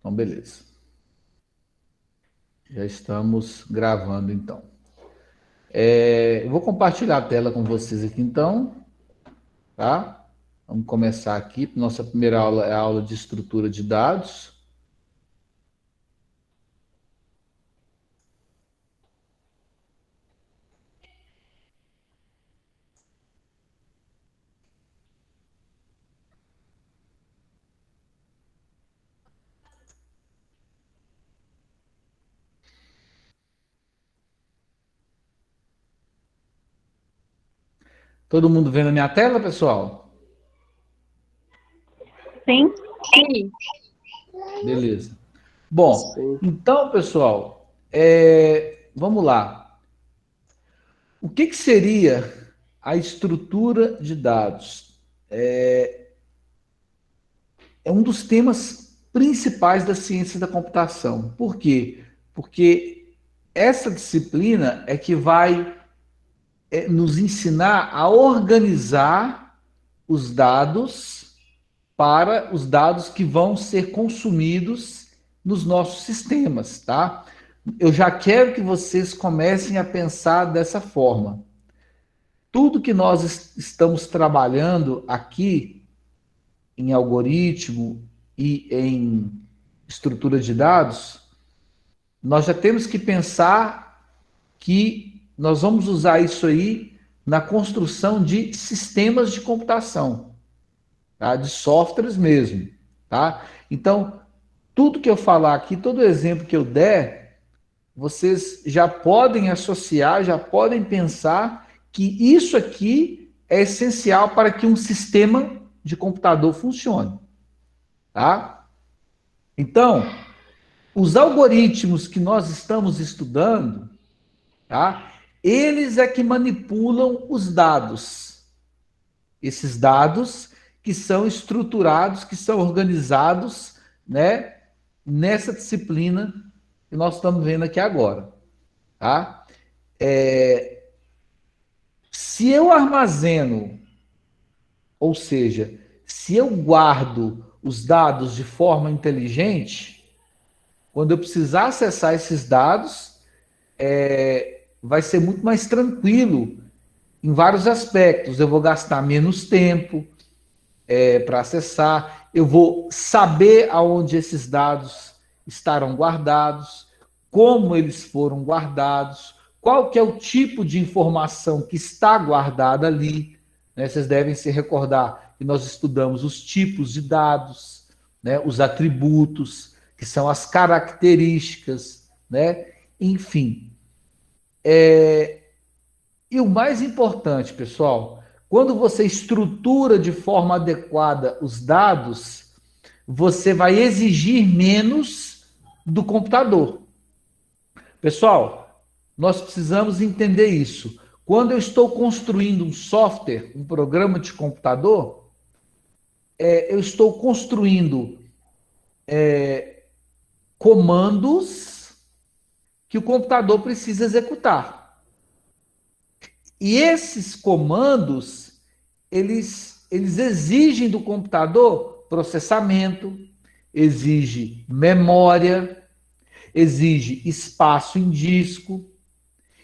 Então, beleza. Já estamos gravando, então. Eu vou compartilhar a tela com vocês aqui, então, tá? Vamos começar aqui. Nossa primeira aula é a aula de estrutura de dados. Todo mundo vendo a minha tela, pessoal? Sim. Sim. Beleza. Bom, Sim. então, pessoal, vamos lá. O que seria a estrutura de dados? É um dos temas principais da ciência da computação. Por quê? Porque essa disciplina é que vai nos ensinar a organizar os dados para os dados que vão ser consumidos nos nossos sistemas, tá? Eu já quero que vocês comecem a pensar dessa forma. Tudo que nós estamos trabalhando aqui em algoritmo e em estrutura de dados, nós já temos que pensar que nós vamos usar isso aí na construção de sistemas de computação, tá? De softwares mesmo, tá? Então, tudo que eu falar aqui, todo exemplo que eu der, vocês já podem associar, já podem pensar que isso aqui é essencial para que um sistema de computador funcione, tá? Então, os algoritmos que nós estamos estudando, tá? Eles é que manipulam os dados. Esses dados que são estruturados, que são organizados, né, nessa disciplina que nós estamos vendo aqui agora, tá? Se eu armazeno, ou seja, se eu guardo os dados de forma inteligente, quando eu precisar acessar esses dados, vai ser muito mais tranquilo em vários aspectos. Eu vou gastar menos tempo para acessar, eu vou saber aonde esses dados estarão guardados, como eles foram guardados, qual que é o tipo de informação que está guardada ali. Né? Vocês devem se recordar que nós estudamos os tipos de dados, né? Os atributos, que são as características, né? Enfim, e o mais importante, pessoal, quando você estrutura de forma adequada os dados, você vai exigir menos do computador. Pessoal, nós precisamos entender isso. Quando eu estou construindo um software, um programa de computador, eu estou construindo comandos que o computador precisa executar. E esses comandos, eles exigem do computador processamento, exige memória, exige espaço em disco.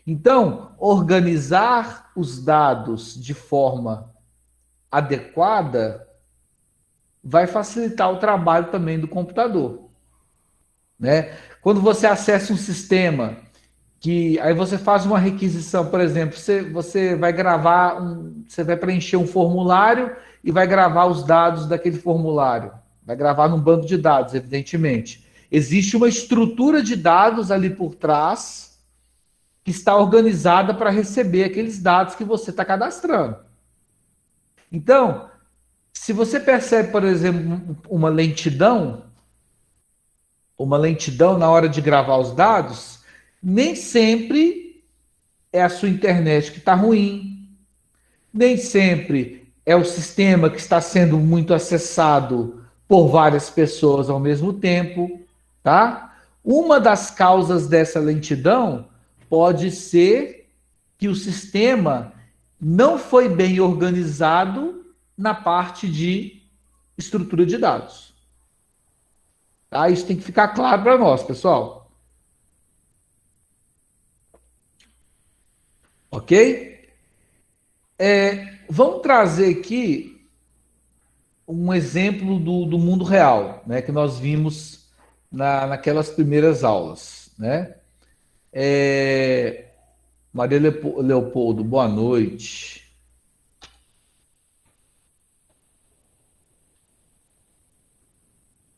Então, organizar os dados de forma adequada vai facilitar o trabalho também do computador, né? Quando você acessa um sistema que aí você faz uma requisição, por exemplo, você vai gravar, você vai preencher um formulário e vai gravar os dados daquele formulário. Vai gravar num banco de dados, evidentemente. Existe uma estrutura de dados ali por trás que está organizada para receber aqueles dados que você está cadastrando. Então, se você percebe, por exemplo, uma lentidão na hora de gravar os dados, nem sempre é a sua internet que está ruim, nem sempre é o sistema que está sendo muito acessado por várias pessoas ao mesmo tempo, tá? Uma das causas dessa lentidão pode ser que o sistema não foi bem organizado na parte de estrutura de dados. Tá? Isso tem que ficar claro para nós, pessoal. Ok? Vamos trazer aqui um exemplo do mundo real, né, que nós vimos naquelas primeiras aulas. Né? Maria Leopoldo, boa noite.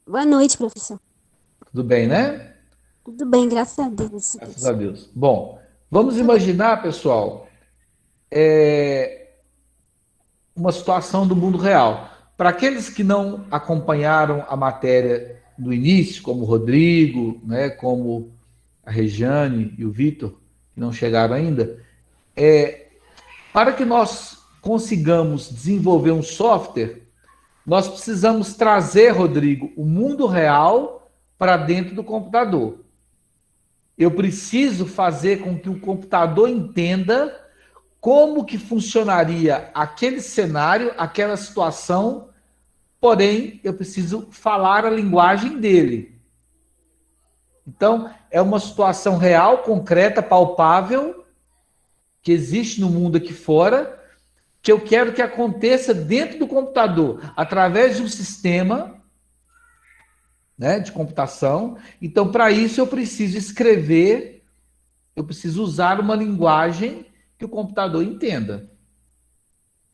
Boa noite, professor. Tudo bem, né? Tudo bem, graças a Deus. Graças a Deus. Bom, vamos Tudo bem. imaginar, pessoal, uma situação do mundo real. Para aqueles que não acompanharam a matéria do início, como o Rodrigo, né, como a Rejane e o Vitor, que não chegaram ainda, para que nós consigamos desenvolver um software, nós precisamos trazer, Rodrigo, o mundo real para dentro do computador. Eu preciso fazer com que o computador entenda como que funcionaria aquele cenário, aquela situação, porém, eu preciso falar a linguagem dele. Então, é uma situação real, concreta, palpável, que existe no mundo aqui fora, que eu quero que aconteça dentro do computador, através de um sistema, né, de computação. Então, para isso, eu preciso escrever, eu preciso usar uma linguagem que o computador entenda.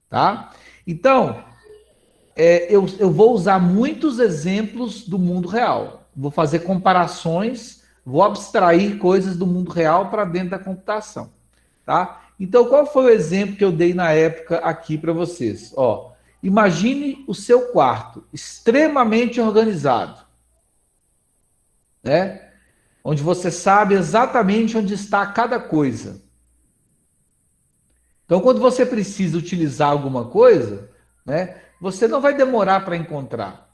Tá? Então, eu vou usar muitos exemplos do mundo real. Vou fazer comparações, vou abstrair coisas do mundo real para dentro da computação. Tá? Então, qual foi o exemplo que eu dei na época aqui para vocês? Ó, imagine o seu quarto extremamente organizado, né? Onde você sabe exatamente onde está cada coisa. Então, quando você precisa utilizar alguma coisa, né, você não vai demorar para encontrar,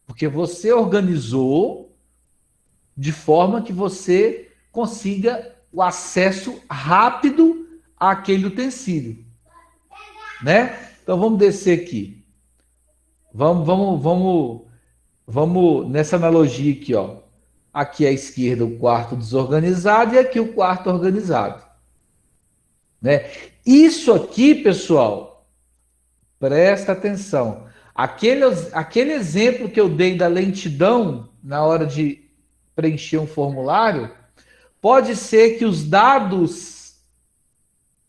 porque você organizou de forma que você consiga o acesso rápido àquele utensílio, né? Então vamos descer aqui. Vamos nessa analogia aqui, ó. Aqui à esquerda o quarto desorganizado e aqui o quarto organizado, né? Isso aqui, pessoal, presta atenção. Aquele exemplo que eu dei da lentidão na hora de preencher um formulário, pode ser que os dados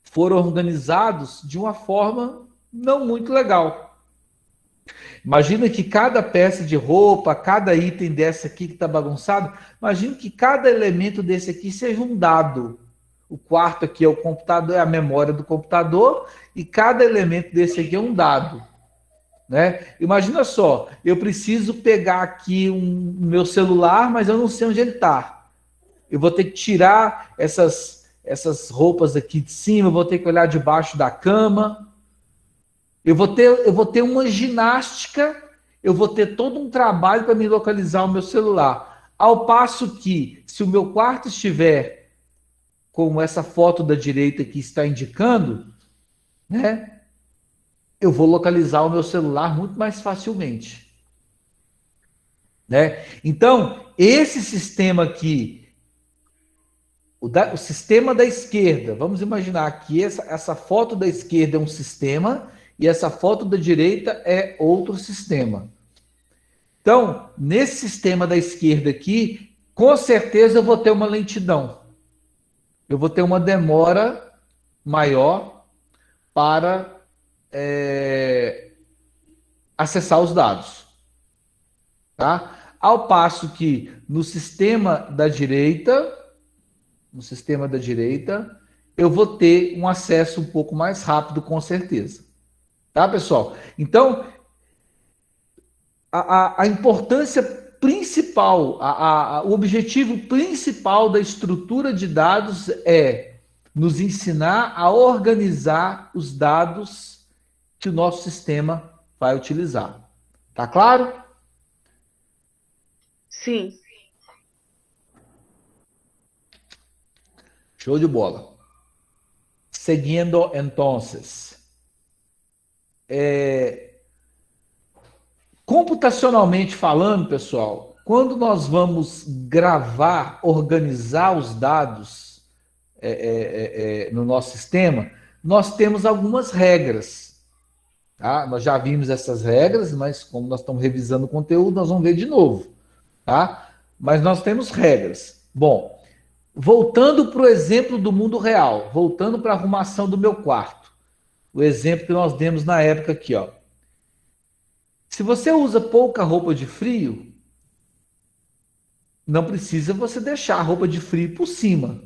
foram organizados de uma forma não muito legal. Imagina que cada peça de roupa, cada item desse aqui que está bagunçado, imagina que cada elemento desse aqui seja um dado. O quarto aqui é o computador, é a memória do computador, e cada elemento desse aqui é um dado. Né? Imagina só, eu preciso pegar aqui meu celular, mas eu não sei onde ele está. Eu vou ter que tirar essas roupas aqui de cima, eu vou ter que olhar debaixo da cama. Eu vou ter uma ginástica, eu vou ter todo um trabalho para me localizar o meu celular. Ao passo que, se o meu quarto estiver como essa foto da direita que está indicando, né, eu vou localizar o meu celular muito mais facilmente. Né? Então, esse sistema aqui, o sistema da esquerda, vamos imaginar que essa foto da esquerda é um sistema e essa foto da direita é outro sistema. Então, nesse sistema da esquerda aqui, com certeza eu vou ter uma lentidão. Eu vou ter uma demora maior para acessar os dados. Tá? Ao passo que no sistema da direita, eu vou ter um acesso um pouco mais rápido, com certeza. Tá, pessoal? Então, a importância principal, o objetivo principal da estrutura de dados é nos ensinar a organizar os dados que o nosso sistema vai utilizar. Tá claro? Sim. Show de bola. Seguindo, entonces. Computacionalmente falando, pessoal, quando nós vamos gravar, organizar os dados no nosso sistema, nós temos algumas regras. Tá? Nós já vimos essas regras, mas como nós estamos revisando o conteúdo, nós vamos ver de novo. Tá? Mas nós temos regras. Bom, voltando para o exemplo do mundo real, voltando para a arrumação do meu quarto, o exemplo que nós demos na época aqui, ó. Se você usa pouca roupa de frio, não precisa você deixar a roupa de frio por cima,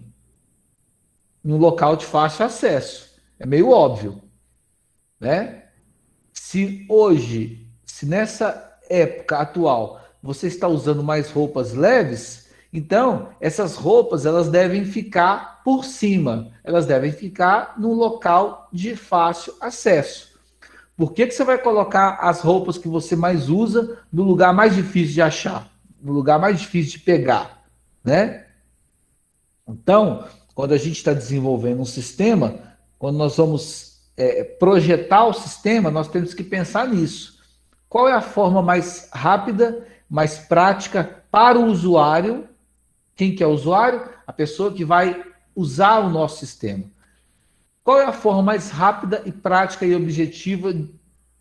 num local de fácil acesso. É meio óbvio, né? Se hoje, se nessa época atual, você está usando mais roupas leves, então essas roupas elas devem ficar por cima, elas devem ficar num local de fácil acesso. Por que você vai colocar as roupas que você mais usa no lugar mais difícil de achar, no lugar mais difícil de pegar, né? Então, quando a gente está desenvolvendo um sistema, quando nós vamos projetar o sistema, nós temos que pensar nisso. Qual é a forma mais rápida, mais prática para o usuário? Quem que é o usuário? A pessoa que vai usar o nosso sistema. Qual é a forma mais rápida e prática e objetiva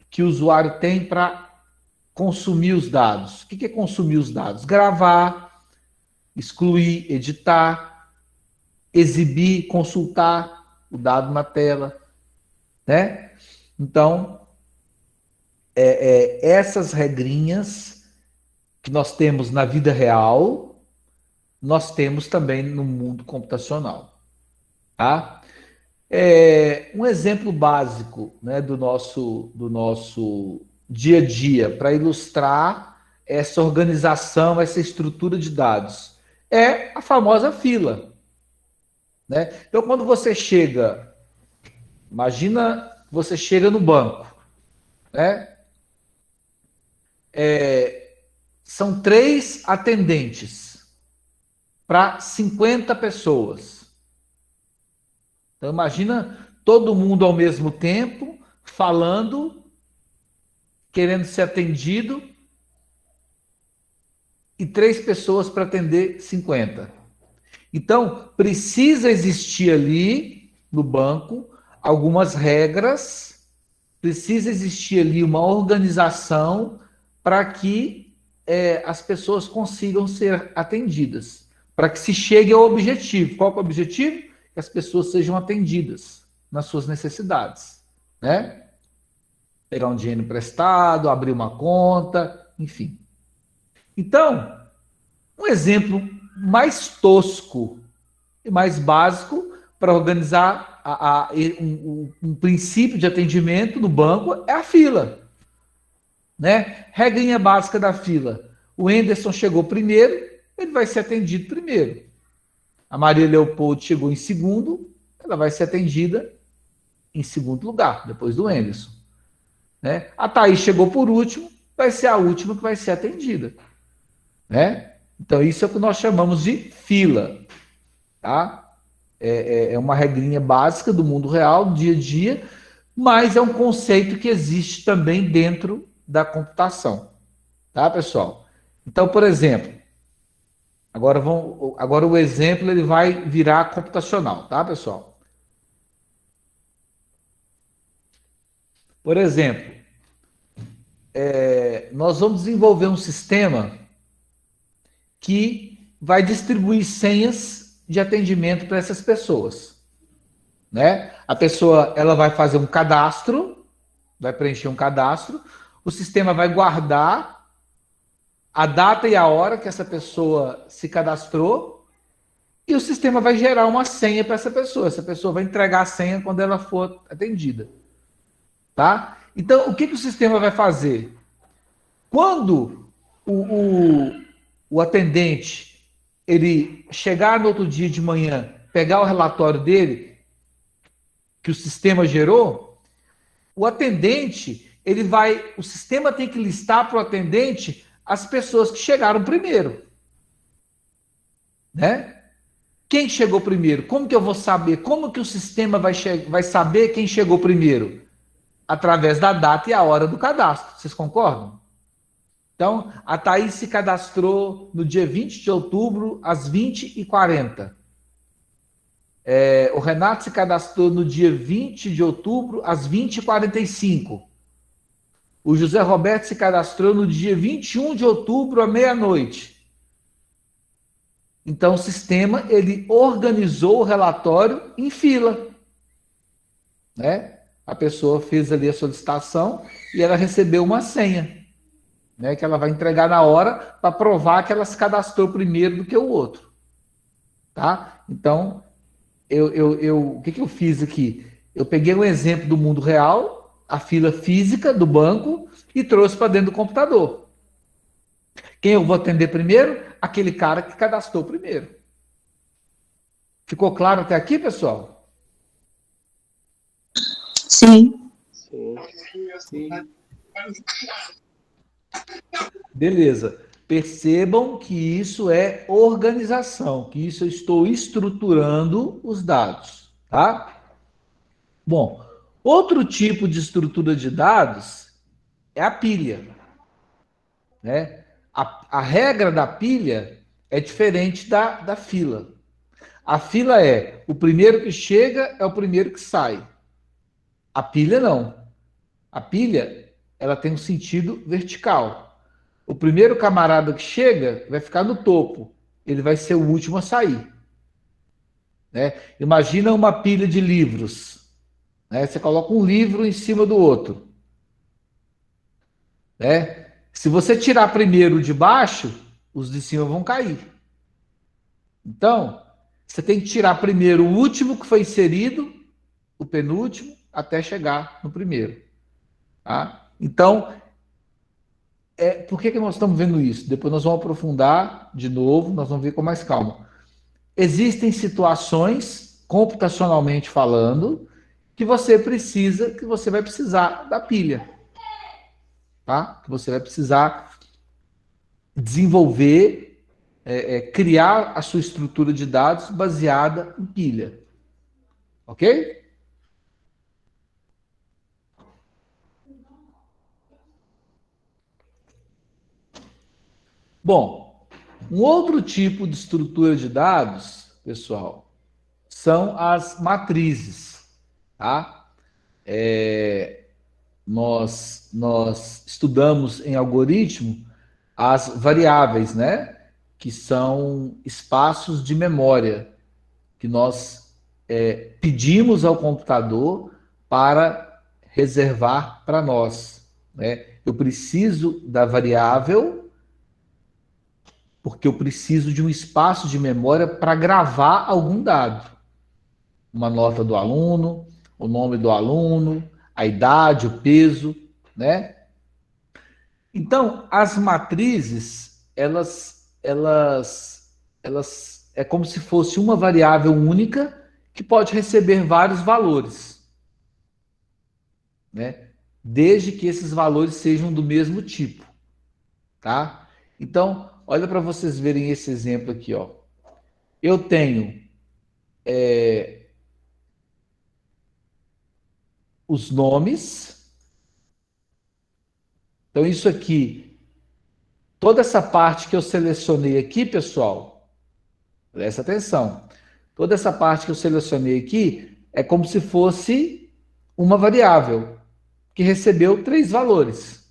que o usuário tem para consumir os dados? O que é consumir os dados? Gravar, excluir, editar, exibir, consultar o dado na tela, né? Então, essas regrinhas que nós temos na vida real, nós temos também no mundo computacional, tá? Um exemplo básico, né, do nosso dia a dia para ilustrar essa organização, essa estrutura de dados é a famosa fila, né? Então, quando você chega, imagina você chega no banco, né? São 3 atendentes para 50 pessoas. Então, imagina todo mundo ao mesmo tempo, falando, querendo ser atendido, e 3 pessoas para atender 50. Então, precisa existir ali, no banco, algumas regras, precisa existir ali uma organização para que as pessoas consigam ser atendidas, para que se chegue ao objetivo. Qual é o objetivo? Que as pessoas sejam atendidas nas suas necessidades, né? Pegar um dinheiro emprestado, abrir uma conta, enfim. Então, um exemplo mais tosco e mais básico para organizar um princípio de atendimento no banco é a fila, né? Regrinha básica da fila. O Anderson chegou primeiro, ele vai ser atendido primeiro. A Maria Leopoldo chegou em segundo, ela vai ser atendida em segundo lugar, depois do Anderson, né? A Thaís chegou por último, vai ser a última que vai ser atendida, né? Então, isso é o que nós chamamos de fila, tá? É uma regrinha básica do mundo real, do dia a dia, mas é um conceito que existe também dentro da computação, tá, pessoal? Então, por exemplo, agora o exemplo ele vai virar computacional, tá, pessoal? Por exemplo, nós vamos desenvolver um sistema que vai distribuir senhas de atendimento para essas pessoas, né? A pessoa ela vai fazer um cadastro, vai preencher um cadastro, o sistema vai guardar a data e a hora que essa pessoa se cadastrou e o sistema vai gerar uma senha para essa pessoa. Essa pessoa vai entregar a senha quando ela for atendida, tá? Então, o que o sistema vai fazer? Quando o atendente ele chegar no outro dia de manhã, pegar o relatório dele, que o sistema gerou, o atendente, o sistema tem que listar para o atendente as pessoas que chegaram primeiro, né? Quem chegou primeiro? Como que eu vou saber? Como que o sistema vai saber quem chegou primeiro? Através da data e a hora do cadastro. Vocês concordam? Então, a Thaís se cadastrou no dia 20 de outubro, às 20h40. O Renato se cadastrou no dia 20 de outubro, às 20h45. O José Roberto se cadastrou no dia 21 de outubro, à meia-noite. Então, o sistema, ele organizou o relatório em fila, né? A pessoa fez ali a solicitação e ela recebeu uma senha, né? Que ela vai entregar na hora para provar que ela se cadastrou primeiro do que o outro, tá? Então, o que eu fiz aqui? Eu peguei um exemplo do mundo real, a fila física do banco, e trouxe para dentro do computador. Quem eu vou atender primeiro? Aquele cara que cadastrou primeiro. Ficou claro até aqui, pessoal? Sim. Sim. Beleza. Percebam que isso é organização, que isso eu estou estruturando os dados, tá? Bom, outro tipo de estrutura de dados é a pilha, né? A regra da pilha é diferente da fila. A fila é o primeiro que chega é o primeiro que sai. A pilha não. A pilha, ela tem um sentido vertical. O primeiro camarada que chega vai ficar no topo. Ele vai ser o último a sair, né? Imagina uma pilha de livros, né? Você coloca um livro em cima do outro, né? Se você tirar primeiro o de baixo, os de cima vão cair. Então, você tem que tirar primeiro o último que foi inserido, o penúltimo, até chegar no primeiro. Tá? Então, por que nós estamos vendo isso? Depois nós vamos aprofundar de novo, nós vamos ver com mais calma. Existem situações, computacionalmente falando, que você vai precisar da pilha. Tá? Que você vai precisar desenvolver, criar a sua estrutura de dados baseada em pilha. Ok? Bom, um outro tipo de estrutura de dados, pessoal, são as matrizes, tá? Nós estudamos em algoritmo as variáveis, né? Que são espaços de memória que nós pedimos ao computador para reservar para nós, né? Eu preciso da variável porque eu preciso de um espaço de memória para gravar algum dado. Uma nota do aluno, o nome do aluno, a idade, o peso, né? Então, as matrizes, elas é como se fosse uma variável única que pode receber vários valores, né? Desde que esses valores sejam do mesmo tipo, tá? Então, olha para vocês verem esse exemplo aqui, ó. Eu tenho os nomes. Então, isso aqui, toda essa parte que eu selecionei aqui, pessoal, presta atenção. Toda essa parte que eu selecionei aqui é como se fosse uma variável que recebeu 3 valores,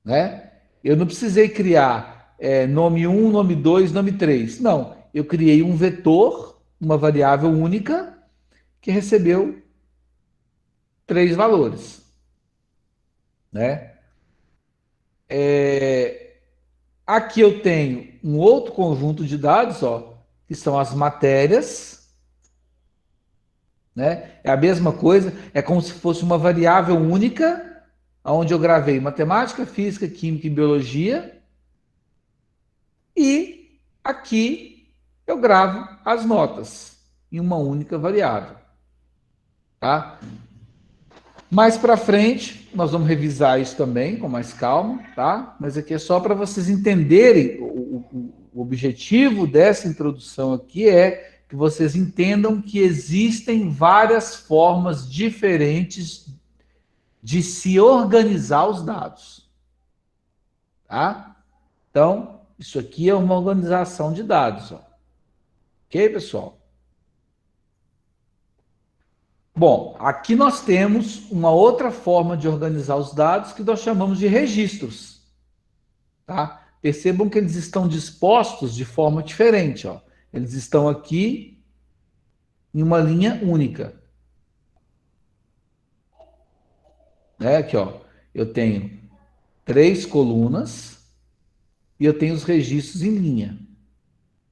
né? Eu não precisei criar nome 1, nome 2, nome 3. Não, eu criei um vetor, uma variável única, que recebeu 3 valores, né? Aqui eu tenho um outro conjunto de dados, ó, que são as matérias, né? É a mesma coisa, é como se fosse uma variável única, onde eu gravei matemática, física, química e biologia, e aqui eu gravo as notas em uma única variável, tá? Mais para frente, nós vamos revisar isso também com mais calma, tá? Mas aqui é só para vocês entenderem o objetivo dessa introdução aqui é que vocês entendam que existem várias formas diferentes de se organizar os dados, tá? Então, isso aqui é uma organização de dados, ó. Ok, pessoal? Bom, aqui nós temos uma outra forma de organizar os dados que nós chamamos de registros, tá? Percebam que eles estão dispostos de forma diferente, ó. Eles estão aqui em uma linha única, né? Aqui, ó, eu tenho 3 colunas e eu tenho os registros em linha,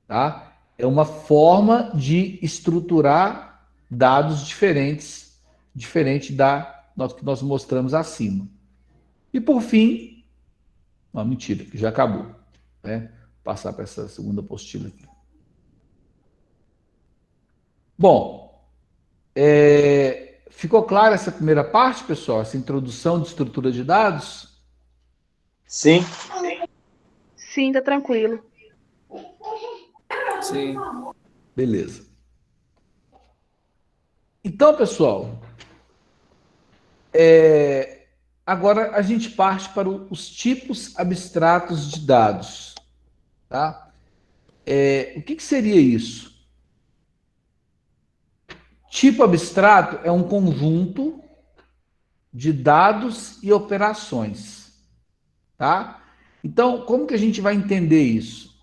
tá? É uma forma de estruturar dados diferentes, diferente que nós mostramos acima. E por fim, não, mentira, que já acabou, né? Vou passar para essa segunda apostila aqui. Bom, ficou clara essa primeira parte, pessoal? Essa introdução de estrutura de dados? Sim. Sim, tá tranquilo. Sim. Beleza. Então, pessoal, agora a gente parte para os tipos abstratos de dados, tá? O que seria isso? Tipo abstrato é um conjunto de dados e operações, tá? Então, como que a gente vai entender isso?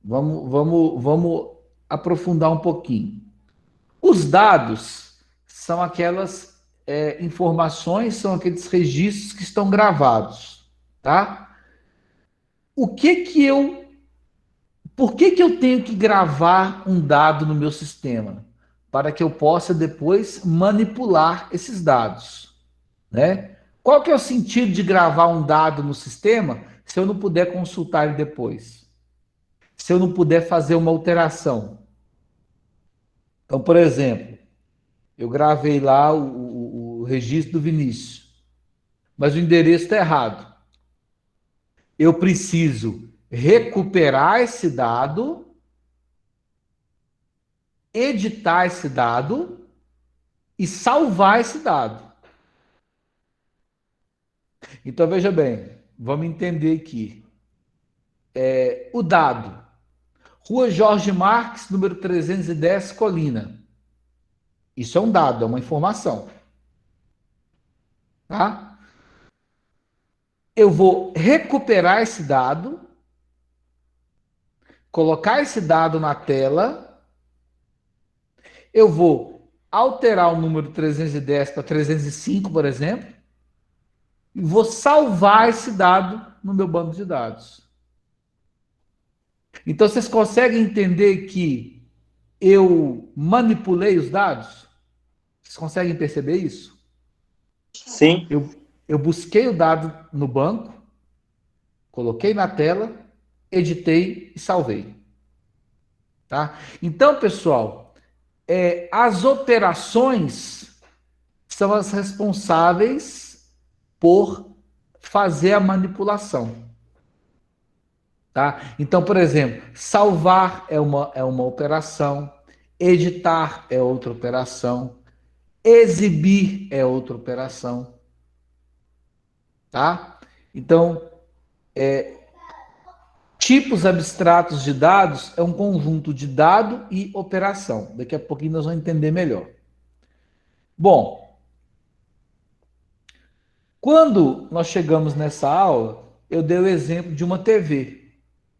Vamos aprofundar um pouquinho. Os dados são aquelas informações, são aqueles registros que estão gravados, tá? Por que eu tenho que gravar um dado no meu sistema? Para que eu possa depois manipular esses dados, né? Qual que é o sentido de gravar um dado no sistema se eu não puder consultar ele depois? Se eu não puder fazer uma alteração? Então, por exemplo, eu gravei lá o registro do Vinícius, mas o endereço está errado. Eu preciso recuperar esse dado, editar esse dado e salvar esse dado. Então, veja bem, vamos entender aqui. O dado. Rua Jorge Marques, número 310, Colina. Isso é um dado, é uma informação. Tá? Eu vou recuperar esse dado, colocar esse dado na tela, eu vou alterar o número 310 para 305, por exemplo, e vou salvar esse dado no meu banco de dados. Então, vocês conseguem entender que eu manipulei os dados? Vocês conseguem perceber isso? Sim. Eu busquei o dado no banco, coloquei na tela, editei e salvei. Tá? Então, pessoal, as operações são as responsáveis por fazer a manipulação. Tá? Então, por exemplo, salvar é uma operação, editar é outra operação, exibir é outra operação. Tá? Então, tipos abstratos de dados é um conjunto de dado e operação. Daqui a pouquinho nós vamos entender melhor. Bom, quando nós chegamos nessa aula, eu dei o exemplo de uma TV.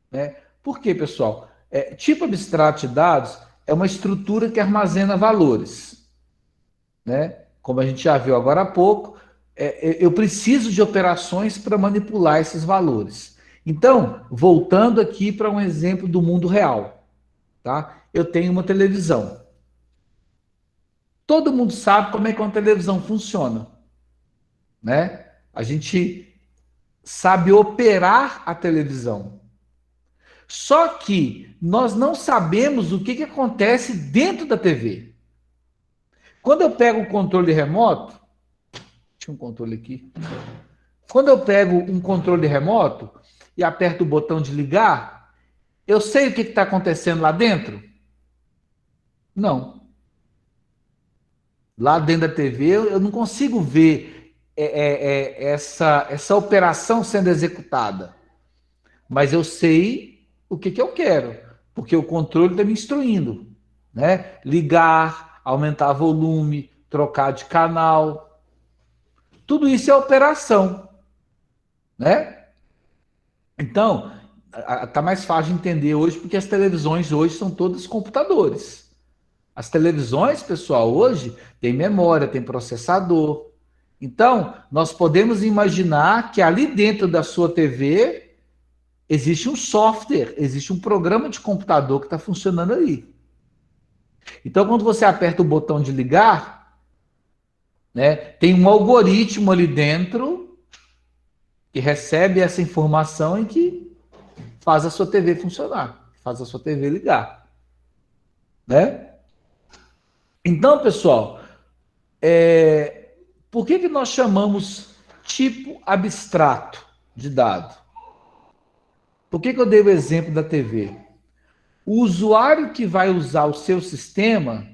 Né? Por quê, pessoal? Tipo abstrato de dados é uma estrutura que armazena valores. Né? Como a gente já viu agora há pouco, eu preciso de operações para manipular esses valores. Então, voltando aqui para um exemplo do mundo real. Tá? Eu tenho uma televisão. Todo mundo sabe como é que uma televisão funciona. Né? A gente sabe operar a televisão. Só que nós não sabemos o que acontece dentro da TV. Quando eu pego o controle remoto, tinha um controle aqui. Quando eu pego um controle remoto e aperto o botão de ligar, eu sei o que está acontecendo lá dentro? Não. Lá dentro da TV eu não consigo ver essa operação sendo executada. mas eu sei o que eu quero, porque o controle está me instruindo, né? Ligar, aumentar volume, trocar de canal, tudo isso é operação, né? Então, tá mais fácil de entender hoje, porque as televisões hoje são todas computadores. As televisões, pessoal, hoje tem memória, tem processador. Então, nós podemos imaginar que ali dentro da sua TV existe um software, existe um programa de computador que está funcionando ali. Então, quando você aperta o botão de ligar, né, tem um algoritmo ali dentro que recebe essa informação e que faz a sua TV funcionar, faz a sua TV ligar, né? Então, pessoal, por que nós chamamos tipo abstrato de dado? Por que eu dei o exemplo da TV? O usuário que vai usar o seu sistema,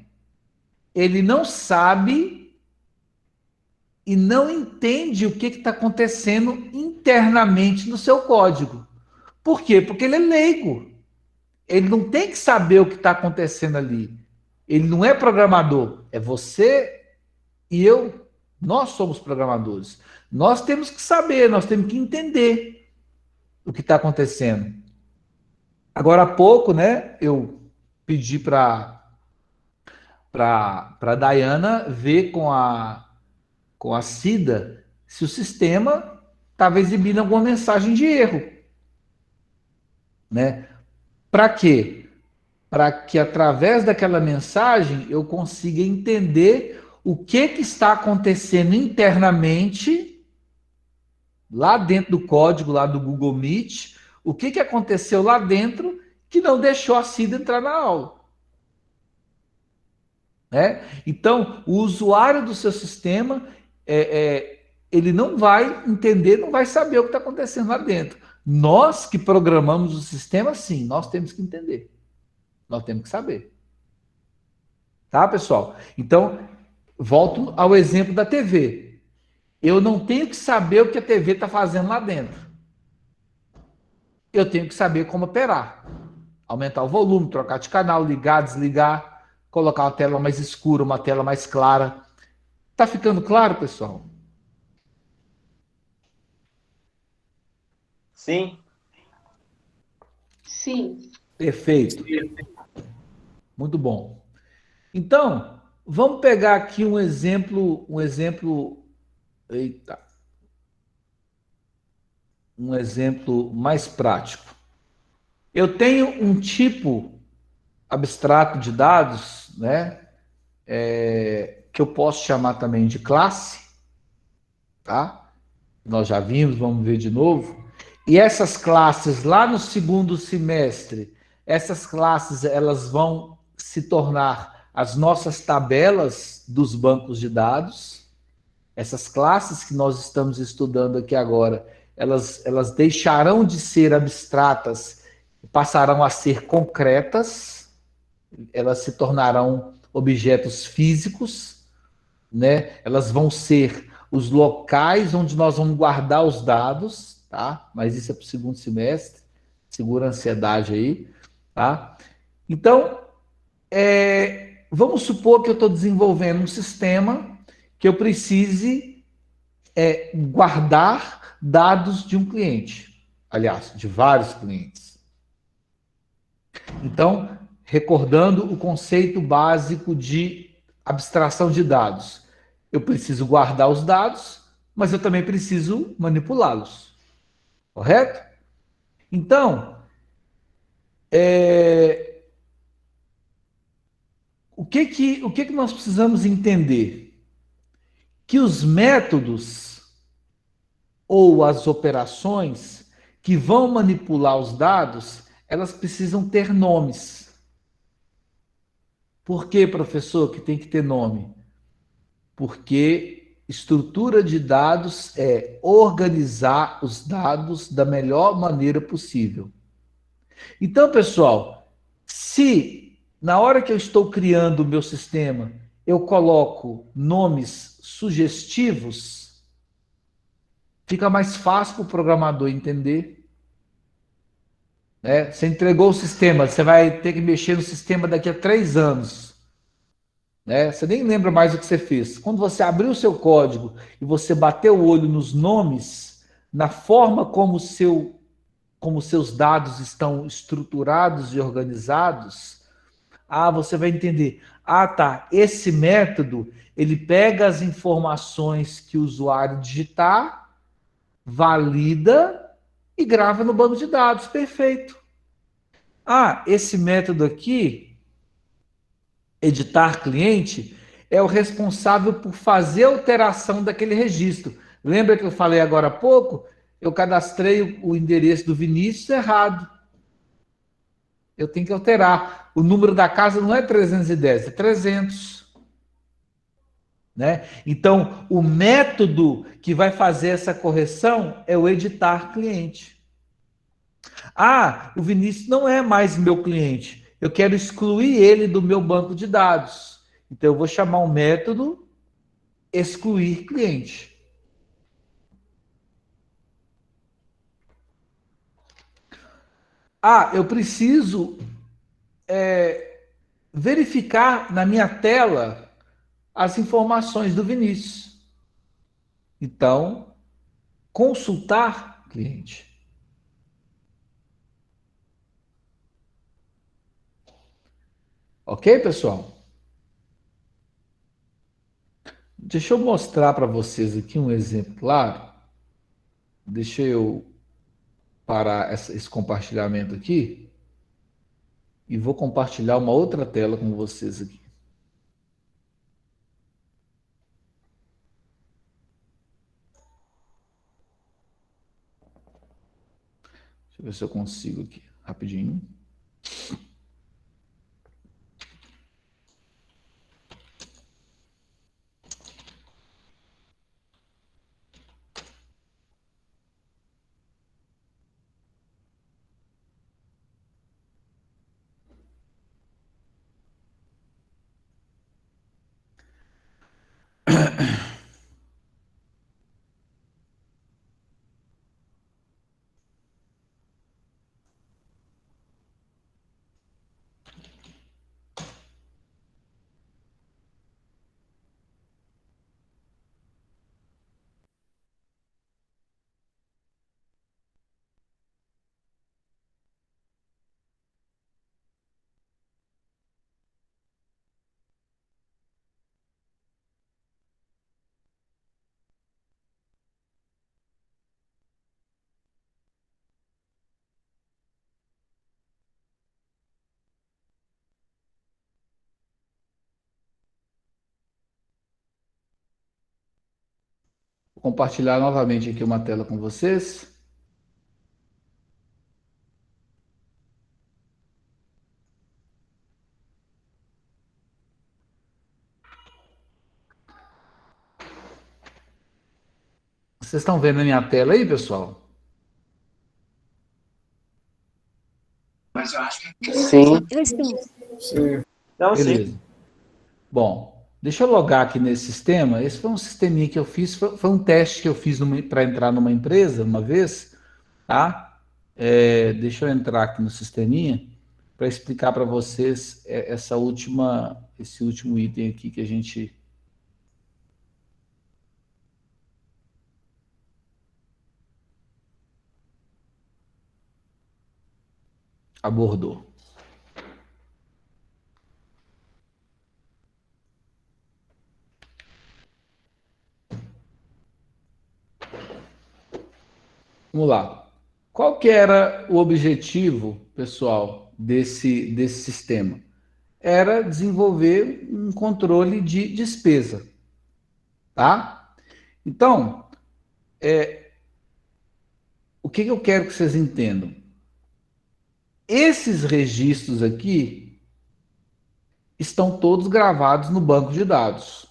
ele não sabe e não entende o que está acontecendo internamente no seu código. Por quê? Porque ele é leigo. Ele não tem que saber o que está acontecendo ali. Ele não é programador. É você e eu. Nós somos programadores. Nós temos que saber, nós temos que entender o que está acontecendo. Agora há pouco, né, eu pedi para a Dayana ver com a Cida se o sistema estava exibindo alguma mensagem de erro, né? Para quê? Para que através daquela mensagem eu consiga entender o que está acontecendo internamente lá dentro do código lá do Google Meet, o que aconteceu lá dentro que não deixou a Cida entrar na aula, né? Então, o usuário do seu sistema, ele não vai entender, não vai saber o que está acontecendo lá dentro. Nós que programamos o sistema, sim, nós temos que entender. Nós temos que saber. Tá, pessoal? Então, volto ao exemplo da TV. Eu não tenho que saber o que a TV está fazendo lá dentro. Eu tenho que saber como operar. Aumentar o volume, trocar de canal, ligar, desligar, colocar uma tela mais escura, uma tela mais clara. Tá ficando claro, pessoal? Sim. Sim. Perfeito. Muito bom. Então, vamos pegar aqui eita, um exemplo mais prático. Eu tenho um tipo abstrato de dados, né, que eu posso chamar também de classe, tá? Nós já vimos, vamos ver de novo. E essas classes, lá no segundo semestre, essas classes elas vão se tornar as nossas tabelas dos bancos de dados. Essas classes que nós estamos estudando aqui agora, elas deixarão de ser abstratas, passarão a ser concretas, elas se tornarão objetos físicos, né? Elas vão ser os locais onde nós vamos guardar os dados, tá? Mas isso é para o segundo semestre, segura a ansiedade aí, tá? Então, vamos supor que eu estou desenvolvendo um sistema que eu precise guardar dados de um cliente, aliás, de vários clientes. Então, recordando o conceito básico de abstração de dados, eu preciso guardar os dados, mas eu também preciso manipulá-los, correto? Então, o que nós precisamos entender? Que os métodos ou as operações que vão manipular os dados, elas precisam ter nomes. Por que, professor, que tem que ter nome? Porque estrutura de dados é organizar os dados da melhor maneira possível. Então, pessoal, se na hora que eu estou criando o meu sistema, eu coloco nomes sugestivos, fica mais fácil para o programador entender. né? Você entregou o sistema, você vai ter que mexer no sistema daqui a 3 anos, né? Você nem lembra mais o que você fez. Quando você abriu o seu código e você bateu o olho nos nomes, na forma como seus dados estão estruturados e organizados, você vai entender. Tá, esse método, ele pega as informações que o usuário digitar, valida e grava no banco de dados. Perfeito. Esse método aqui, editar cliente, é o responsável por fazer a alteração daquele registro. Lembra que eu falei agora há pouco? Eu cadastrei o endereço do Vinícius errado. Eu tenho que alterar. O número da casa não é 310, é 300. Né? Então, o método que vai fazer essa correção é o editar cliente. O Vinícius não é mais meu cliente. Eu quero excluir ele do meu banco de dados. Então, eu vou chamar um método excluir cliente. Eu preciso verificar na minha tela as informações do Vinícius. Então, consultar cliente. Ok, pessoal? Deixa eu mostrar para vocês aqui um exemplo claro. Deixa eu parar esse compartilhamento aqui e vou compartilhar uma outra tela com vocês aqui. Deixa eu ver se eu consigo aqui, rapidinho. Vou compartilhar novamente aqui uma tela com vocês. Vocês estão vendo a minha tela aí, pessoal? Sim. Eu estou. Não, sim. Beleza. Bom, deixa eu logar aqui nesse sistema. Esse foi um sisteminha que eu fiz, foi um teste que eu fiz para entrar numa empresa uma vez, tá? Deixa eu entrar aqui no sisteminha para explicar para vocês esse último item aqui que a gente abordou. Vamos lá. Qual que era o objetivo, pessoal, desse sistema? Era desenvolver um controle de despesa, tá? Então, o que eu quero que vocês entendam? Esses registros aqui estão todos gravados no banco de dados.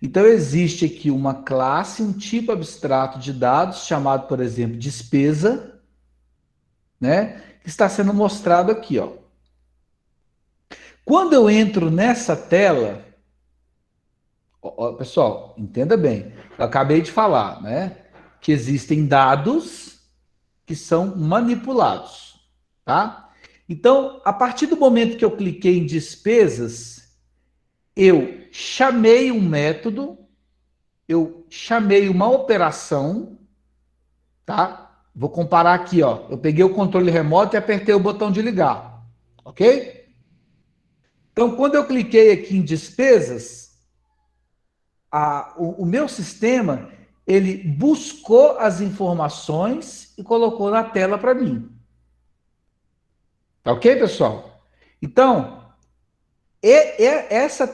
Então, existe aqui uma classe, um tipo abstrato de dados, chamado, por exemplo, despesa, né? Que está sendo mostrado aqui, ó. Quando eu entro nessa tela, pessoal, entenda bem, eu acabei de falar, né? Que existem dados que são manipulados, tá? Então, a partir do momento que eu cliquei em despesas, eu chamei um método, eu chamei uma operação, tá? Vou comparar aqui, ó. Eu peguei o controle remoto e apertei o botão de ligar, ok? Então, quando eu cliquei aqui em despesas, o meu sistema, ele buscou as informações e colocou na tela para mim. Tá ok, pessoal? Então, essa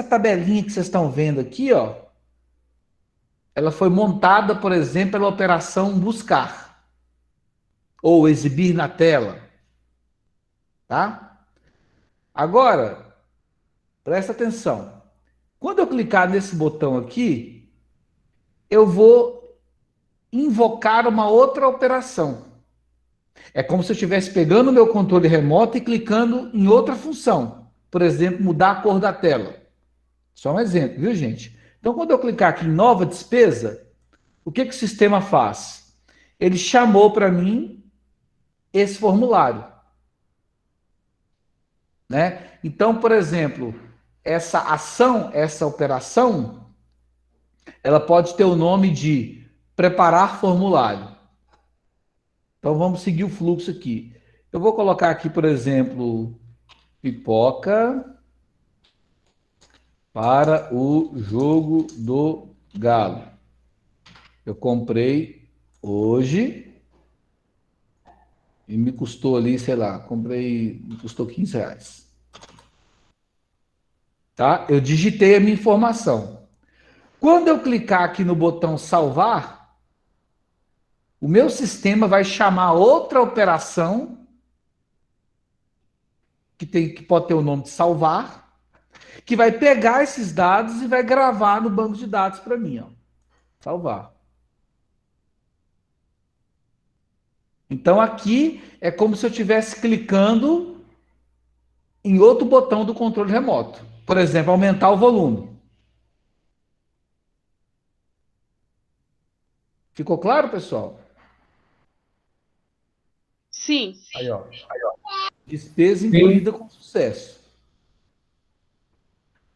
tabelinha que vocês estão vendo aqui, ó, ela foi montada, por exemplo, pela operação buscar ou exibir na tela, tá? Agora, presta atenção. Quando eu clicar nesse botão aqui, eu vou invocar uma outra operação. É como se eu estivesse pegando o meu controle remoto e clicando em outra função. Por exemplo, mudar a cor da tela. Só um exemplo, viu, gente? Então, quando eu clicar aqui em nova despesa, o que o sistema faz? Ele chamou para mim esse formulário, né? Então, por exemplo, essa ação, essa operação, ela pode ter o nome de preparar formulário. Então, vamos seguir o fluxo aqui. Eu vou colocar aqui, por exemplo, pipoca para o jogo do Galo. Eu comprei hoje e me custou ali, sei lá, me custou R$ 15. Tá? Eu digitei a minha informação. Quando eu clicar aqui no botão salvar, o meu sistema vai chamar outra operação que pode ter o nome de salvar, que vai pegar esses dados e vai gravar no banco de dados para mim, ó. Salvar. Então aqui é como se eu estivesse clicando em outro botão do controle remoto. Por exemplo, aumentar o volume. Ficou claro, pessoal? Sim. Aí, ó. Despesa incluída com sucesso.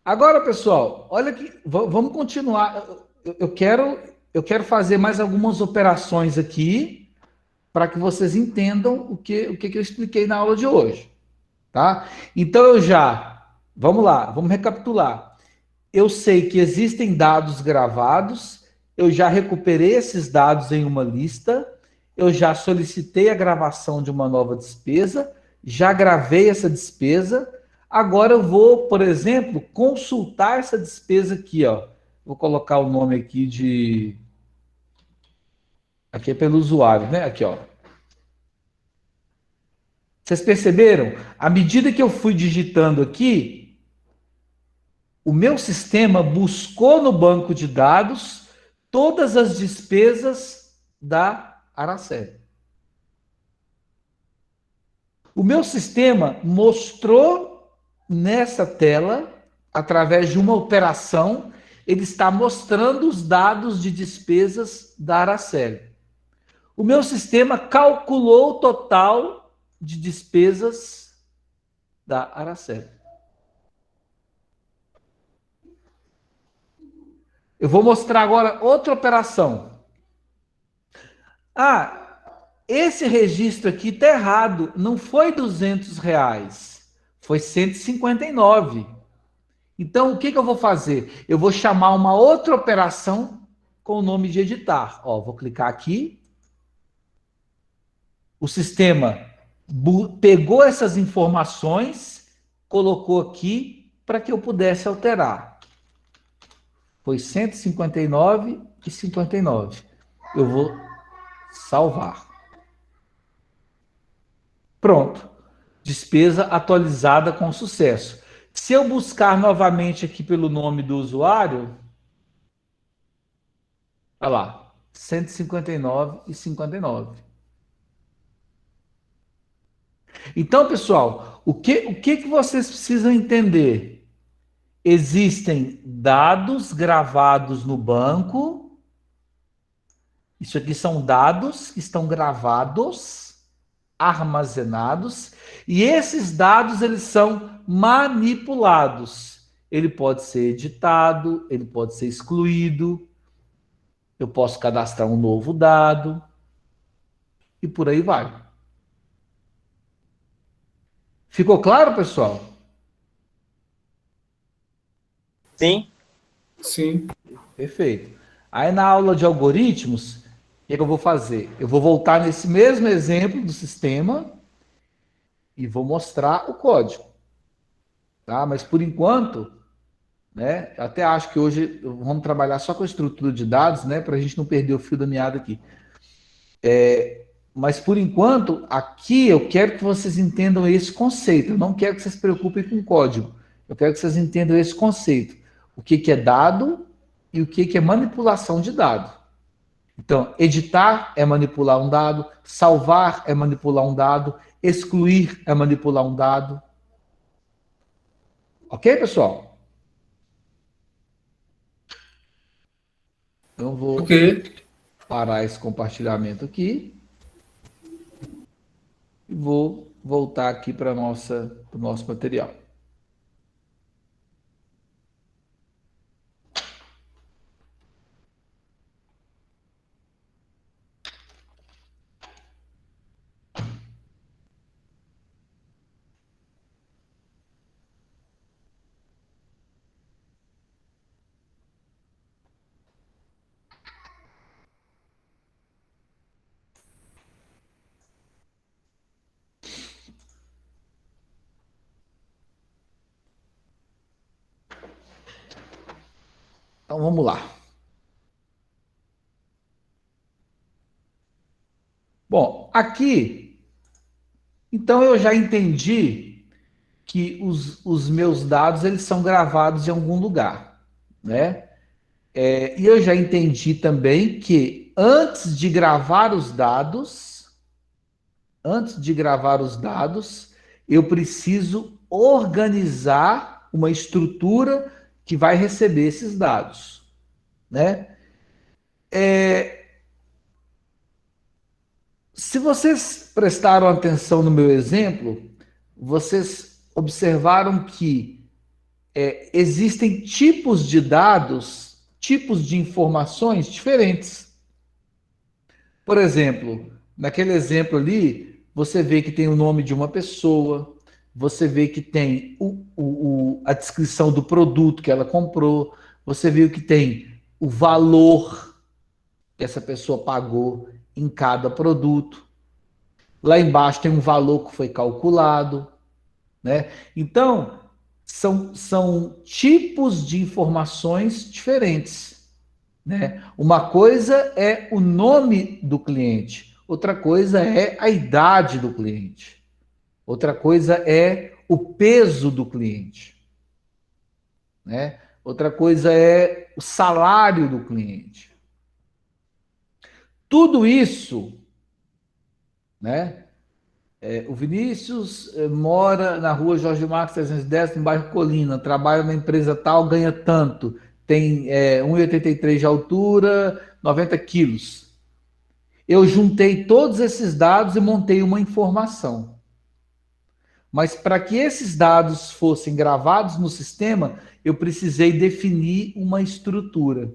Agora, pessoal, olha que vamos continuar. Eu quero fazer mais algumas operações aqui para que vocês entendam o que eu expliquei na aula de hoje, tá? Então vamos lá, vamos recapitular. Eu sei que existem dados gravados, eu já recuperei esses dados em uma lista, eu já solicitei a gravação de uma nova despesa, já gravei essa despesa. Agora eu vou, por exemplo, consultar essa despesa aqui, ó. Vou colocar o nome aqui de... Aqui é pelo usuário, né? Aqui, ó. Vocês perceberam? À medida que eu fui digitando aqui, o meu sistema buscou no banco de dados todas as despesas da Araceli. O meu sistema mostrou nessa tela, através de uma operação, ele está mostrando os dados de despesas da Araceli. O meu sistema calculou o total de despesas da Araceli. Eu vou mostrar agora outra operação. Esse registro aqui está errado. Não foi R$ 200, foi 159. Então, o que eu vou fazer? Eu vou chamar uma outra operação com o nome de editar. Ó, vou clicar aqui. O sistema pegou essas informações, colocou aqui para que eu pudesse alterar. Foi 159,59. Eu vou salvar. Pronto. Despesa atualizada com sucesso. Se eu buscar novamente aqui pelo nome do usuário, olha lá, 159,59. Então, pessoal, o que vocês precisam entender? Existem dados gravados no banco Isso aqui são dados que estão gravados, armazenados, e esses dados eles são manipulados. Ele pode ser editado, ele pode ser excluído, eu posso cadastrar um novo dado, e por aí vai. Ficou claro, pessoal? Sim. Sim. Perfeito. Aí na aula de algoritmos, o que eu vou fazer? Eu vou voltar nesse mesmo exemplo do sistema e vou mostrar o código. Tá? Mas por enquanto, né, eu até acho que hoje vamos trabalhar só com a estrutura de dados, né, para a gente não perder o fio da meada aqui. Mas por enquanto, aqui eu quero que vocês entendam esse conceito. Eu não quero que vocês se preocupem com o código. Eu quero que vocês entendam esse conceito. O que é dado e o que é manipulação de dado. Então, editar é manipular um dado, salvar é manipular um dado, excluir é manipular um dado. Ok, pessoal? Então, vou parar esse compartilhamento aqui e vou voltar aqui para o nosso material. Então, vamos lá. Bom, aqui, então eu já entendi que os meus dados eles são gravados em algum lugar, né? E eu já entendi também que antes de gravar os dados, eu preciso organizar uma estrutura que vai receber esses dados, né? Se vocês prestaram atenção no meu exemplo, vocês observaram que existem tipos de dados, tipos de informações diferentes. Por exemplo, naquele exemplo ali, você vê que tem o nome de uma pessoa, você vê que tem a descrição do produto que ela comprou, você viu que tem o valor que essa pessoa pagou em cada produto. Lá embaixo tem um valor que foi calculado, né? Então, são tipos de informações diferentes, né? Uma coisa é o nome do cliente, outra coisa é a idade do cliente, outra coisa é o peso do cliente, né? Outra coisa é o salário do cliente. Tudo isso, né? O Vinícius mora na rua Jorge Marques 310, no bairro Colina, trabalha na empresa tal, ganha tanto, tem 1,83 de altura, 90 quilos. Eu juntei todos esses dados e montei uma informação. Mas para que esses dados fossem gravados no sistema, eu precisei definir uma estrutura.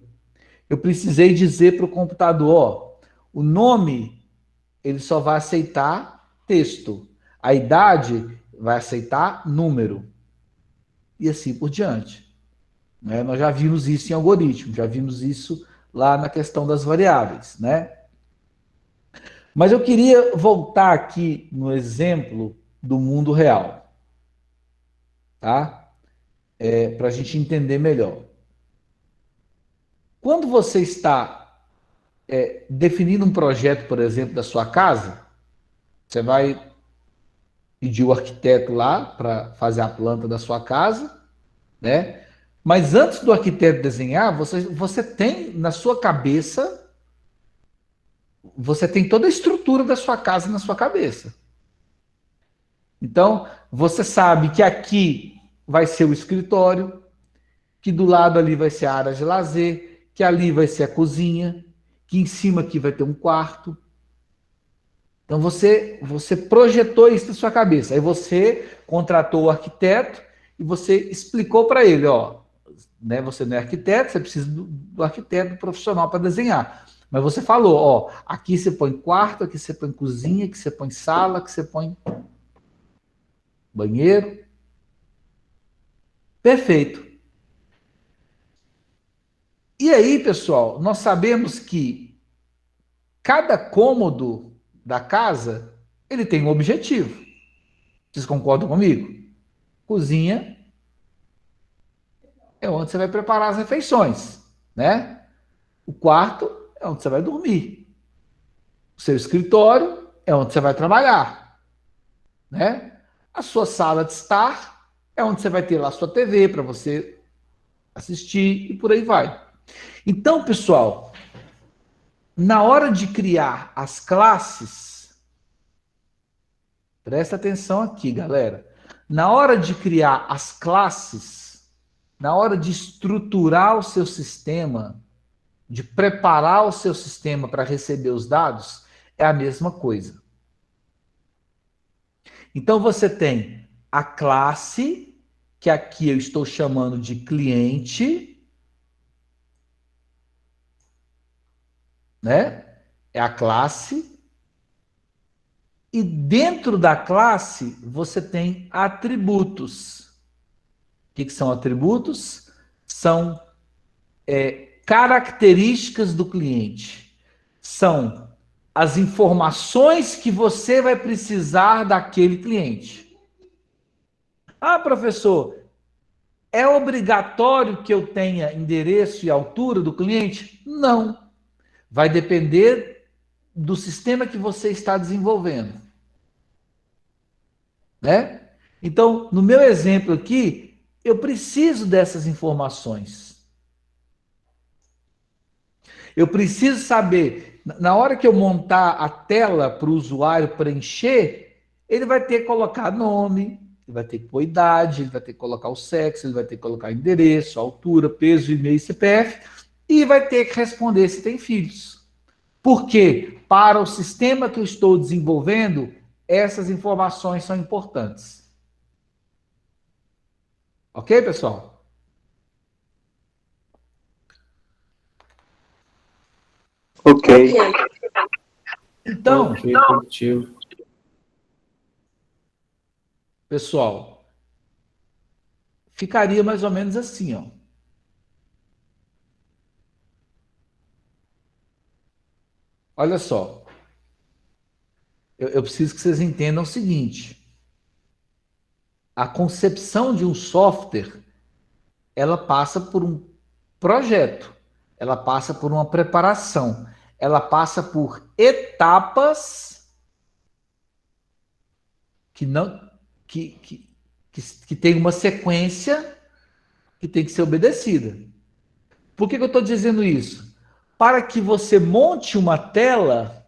Eu precisei dizer para o computador, o nome, ele só vai aceitar texto. A idade vai aceitar número. E assim por diante. Né? Nós já vimos isso em algoritmo, já vimos isso lá na questão das variáveis. Né? Mas eu queria voltar aqui no exemplo do mundo real. Tá? Para a gente entender melhor. Quando você está definindo um projeto, por exemplo, da sua casa, você vai pedir o arquiteto lá para fazer a planta da sua casa, né? Mas antes do arquiteto desenhar, você tem na sua cabeça, você tem toda a estrutura da sua casa na sua cabeça. Então, você sabe que aqui vai ser o escritório, que do lado ali vai ser a área de lazer, que ali vai ser a cozinha, que em cima aqui vai ter um quarto. Então você projetou isso na sua cabeça. Aí você contratou o arquiteto e você explicou para ele, ó, né, você não é arquiteto, você precisa do arquiteto, do profissional para desenhar. Mas você falou, ó, aqui você põe quarto, aqui você põe cozinha, aqui você põe sala, aqui você põe banheiro. Perfeito. E aí, pessoal, nós sabemos que cada cômodo da casa, ele tem um objetivo. Vocês concordam comigo? Cozinha é onde você vai preparar as refeições, né? O quarto é onde você vai dormir. O seu escritório é onde você vai trabalhar, né? A sua sala de estar é onde você vai ter lá a sua TV para você assistir e por aí vai. Então, pessoal, na hora de criar as classes, presta atenção aqui, galera. Na hora de criar as classes, na hora de estruturar o seu sistema, de preparar o seu sistema para receber os dados, é a mesma coisa. Então você tem a classe, que aqui eu estou chamando de cliente, né? É a classe. E dentro da classe você tem atributos. O que são atributos? São características do cliente. São as informações que você vai precisar daquele cliente. Ah, professor, é obrigatório que eu tenha endereço e altura do cliente? Não. Vai depender do sistema que você está desenvolvendo. Né? Então, no meu exemplo aqui, eu preciso dessas informações. Eu preciso saber, na hora que eu montar a tela para o usuário preencher, ele vai ter que colocar nome, ele vai ter que pôr idade, ele vai ter que colocar o sexo, ele vai ter que colocar endereço, altura, peso, e-mail e CPF, e vai ter que responder se tem filhos. Porque para o sistema que eu estou desenvolvendo, essas informações são importantes. Ok, pessoal? Ok. Então, Ok, positivo. pessoal, ficaria mais ou menos assim, ó. Olha só. Eu preciso que vocês entendam o seguinte. A concepção de um software, ela passa por um projeto, ela passa por uma preparação, ela passa por etapas que não que tem uma sequência que tem que ser obedecida. Por que eu estou dizendo isso? Para que você monte uma tela,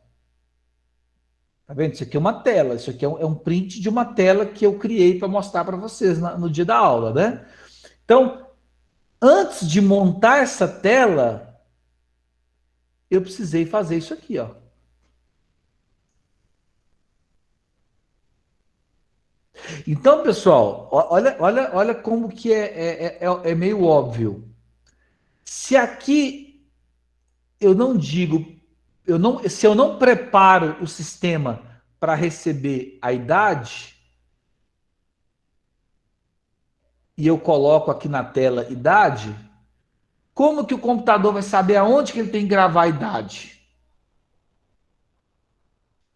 tá vendo? Isso aqui é uma tela, isso aqui é um print de uma tela que eu criei para mostrar para vocês no dia da aula, né? Então, antes de montar essa tela, eu precisei fazer isso aqui, ó. Então, pessoal, olha como que é meio óbvio. Se aqui eu não digo, se eu não preparo o sistema para receber a idade, e eu coloco aqui na tela idade, como que o computador vai saber aonde que ele tem que gravar a idade?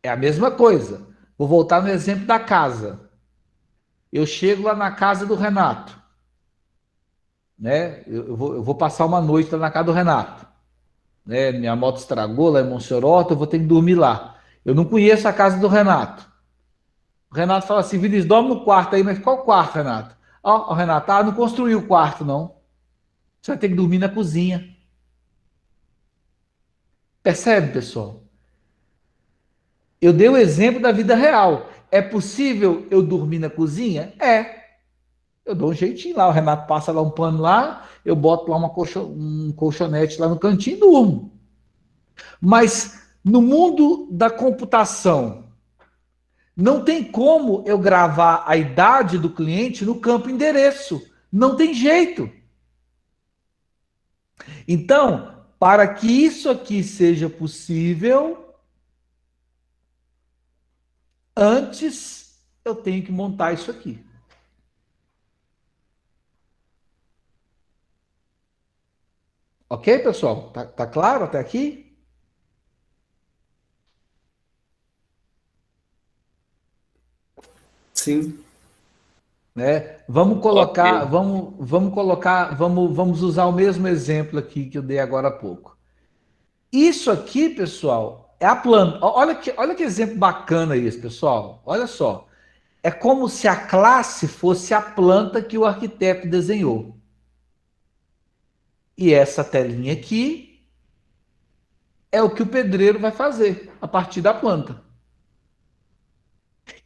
É a mesma coisa. Vou voltar no exemplo da casa. Eu chego lá na casa do Renato, né? Eu vou passar uma noite lá na casa do Renato, né? Minha moto estragou lá em Monserrota, eu vou ter que dormir lá. Eu não conheço a casa do Renato. O Renato fala assim, Vinícius, dorme no quarto aí, mas qual quarto, Renato? Ó, o Renato, não construiu o quarto, não. Você vai ter que dormir na cozinha. Percebe, pessoal? Eu dei o exemplo da vida real. É possível eu dormir na cozinha? É. Eu dou um jeitinho lá. O Renato passa lá um pano lá, eu boto lá um colchonete lá no cantinho e durmo. Mas no mundo da computação, não tem como eu gravar a idade do cliente no campo endereço. Não tem jeito. Então, para que isso aqui seja possível, antes eu tenho que montar isso aqui. Ok, pessoal? Tá claro até aqui? Sim. Né? Vamos Ok. colocar, vamos colocar, vamos usar o mesmo exemplo aqui que eu dei agora há pouco. Isso aqui, pessoal, é a planta. Olha que exemplo bacana esse, pessoal. Olha só. É como se a classe fosse a planta que o arquiteto desenhou. E essa telinha aqui é o que o pedreiro vai fazer a partir da planta.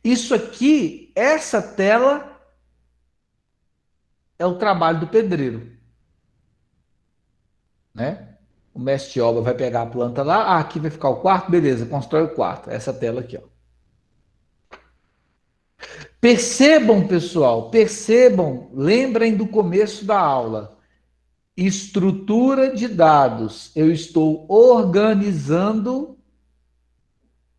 Isso aqui, essa tela é o trabalho do pedreiro, né? O mestre de obra vai pegar a planta lá, aqui vai ficar o quarto, beleza, constrói o quarto. Essa tela aqui, ó. Percebam, pessoal, percebam, lembrem do começo da aula. Estrutura de dados. Eu estou organizando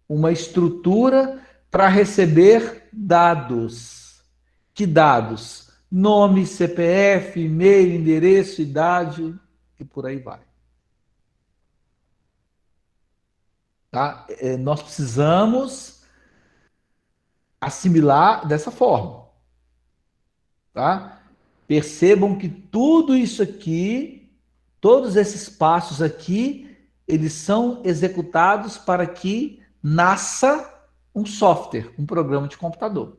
uma estrutura para receber dados. Que dados? Nome, CPF, e-mail, endereço, idade e por aí vai. Tá? Nós precisamos assimilar dessa forma. Tá? Percebam que tudo isso aqui, todos esses passos aqui, eles são executados para que nasça um software, um programa de computador.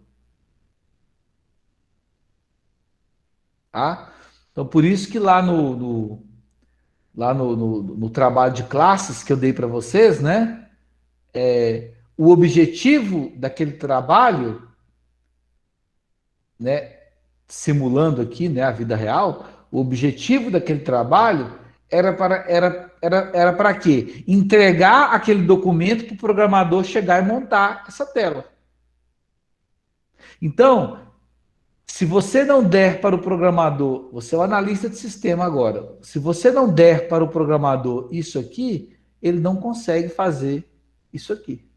Tá? Então, por isso que lá no trabalho de classes que eu dei para vocês, né? O objetivo daquele trabalho, né? Simulando aqui, né, a vida real, o objetivo daquele trabalho era para quê? Entregar aquele documento para o programador chegar e montar essa tela. Então, se você não der para o programador, você é o analista de sistema agora, se você não der para o programador isso aqui, ele não consegue fazer isso aqui.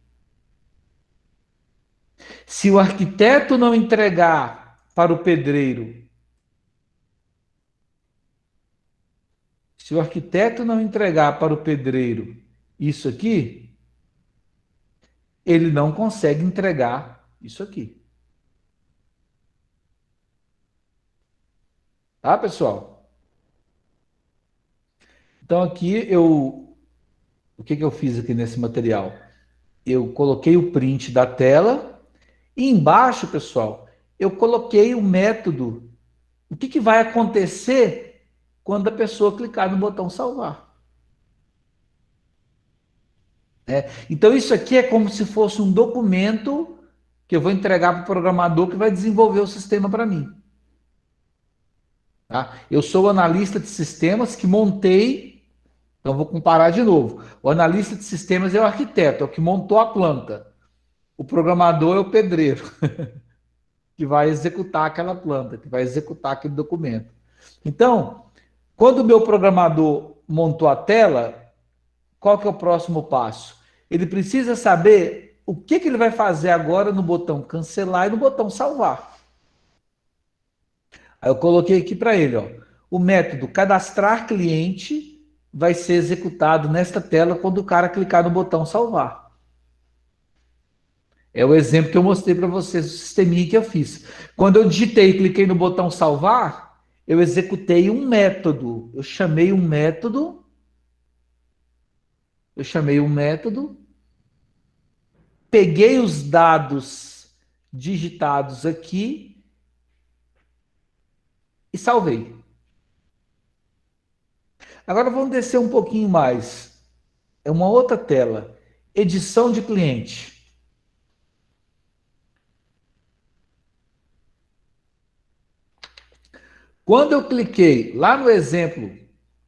Se o arquiteto não entregar para o pedreiro, se o arquiteto não entregar para o pedreiro isso aqui, ele não consegue entregar isso aqui. Tá, pessoal? Então aqui o que eu fiz aqui nesse material? Eu coloquei o print da tela e embaixo, pessoal, eu coloquei o método. O que vai acontecer quando a pessoa clicar no botão salvar? Então isso aqui é como se fosse um documento que eu vou entregar para o programador que vai desenvolver o sistema para mim. Tá? Eu sou o analista de sistemas que montei, então vou comparar de novo. O analista de sistemas é o arquiteto, é o que montou a planta. O programador é o pedreiro, que vai executar aquela planta, que vai executar aquele documento. Então, quando o meu programador montou a tela, qual que é o próximo passo? Ele precisa saber o que ele vai fazer agora no botão cancelar e no botão salvar. Aí eu coloquei aqui para ele, ó, o método cadastrar cliente vai ser executado nesta tela quando o cara clicar no botão salvar. É o exemplo que eu mostrei para vocês, o sisteminha que eu fiz. Quando eu digitei e cliquei no botão salvar, eu executei um método. Eu chamei um método, peguei os dados digitados aqui e salvei. Agora vamos descer um pouquinho mais. É uma outra tela. Edição de cliente. Quando eu cliquei lá no exemplo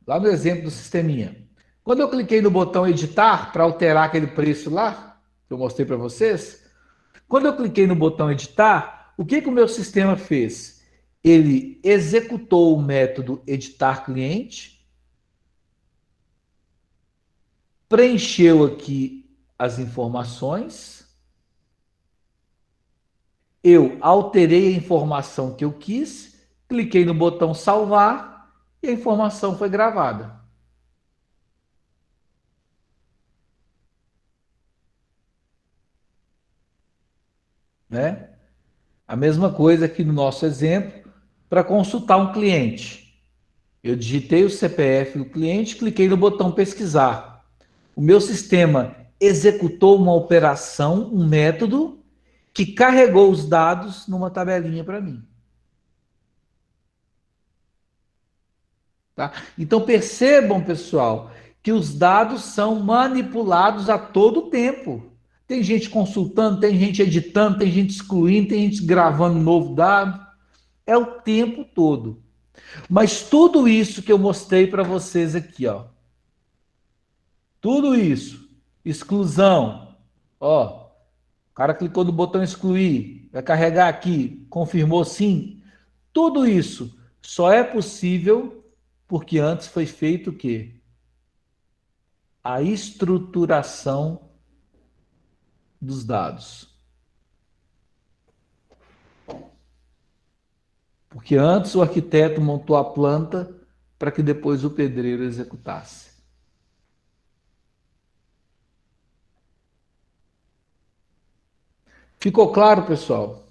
do sisteminha, Quando eu cliquei no botão editar para alterar aquele preço lá, que eu mostrei para vocês, quando eu cliquei no botão editar, o que o meu sistema fez? Ele executou o método editar cliente, preencheu aqui as informações, eu alterei a informação que eu quis, cliquei no botão salvar e a informação foi gravada. Né? A mesma coisa aqui no nosso exemplo, para consultar um cliente. Eu digitei o CPF do cliente, cliquei no botão pesquisar. O meu sistema executou uma operação, um método, que carregou os dados numa tabelinha para mim. Tá? Então percebam, pessoal, que os dados são manipulados a todo tempo. Tem gente consultando, tem gente editando, tem gente excluindo, tem gente gravando novo dado. É o tempo todo. Mas tudo isso que eu mostrei para vocês aqui, ó. Tudo isso, exclusão, ó. O cara clicou no botão excluir, vai carregar aqui, confirmou sim. Tudo isso só é possível porque antes foi feito o quê? A estruturação dos dados. Porque antes o arquiteto montou a planta para que depois o pedreiro executasse. Ficou claro, pessoal?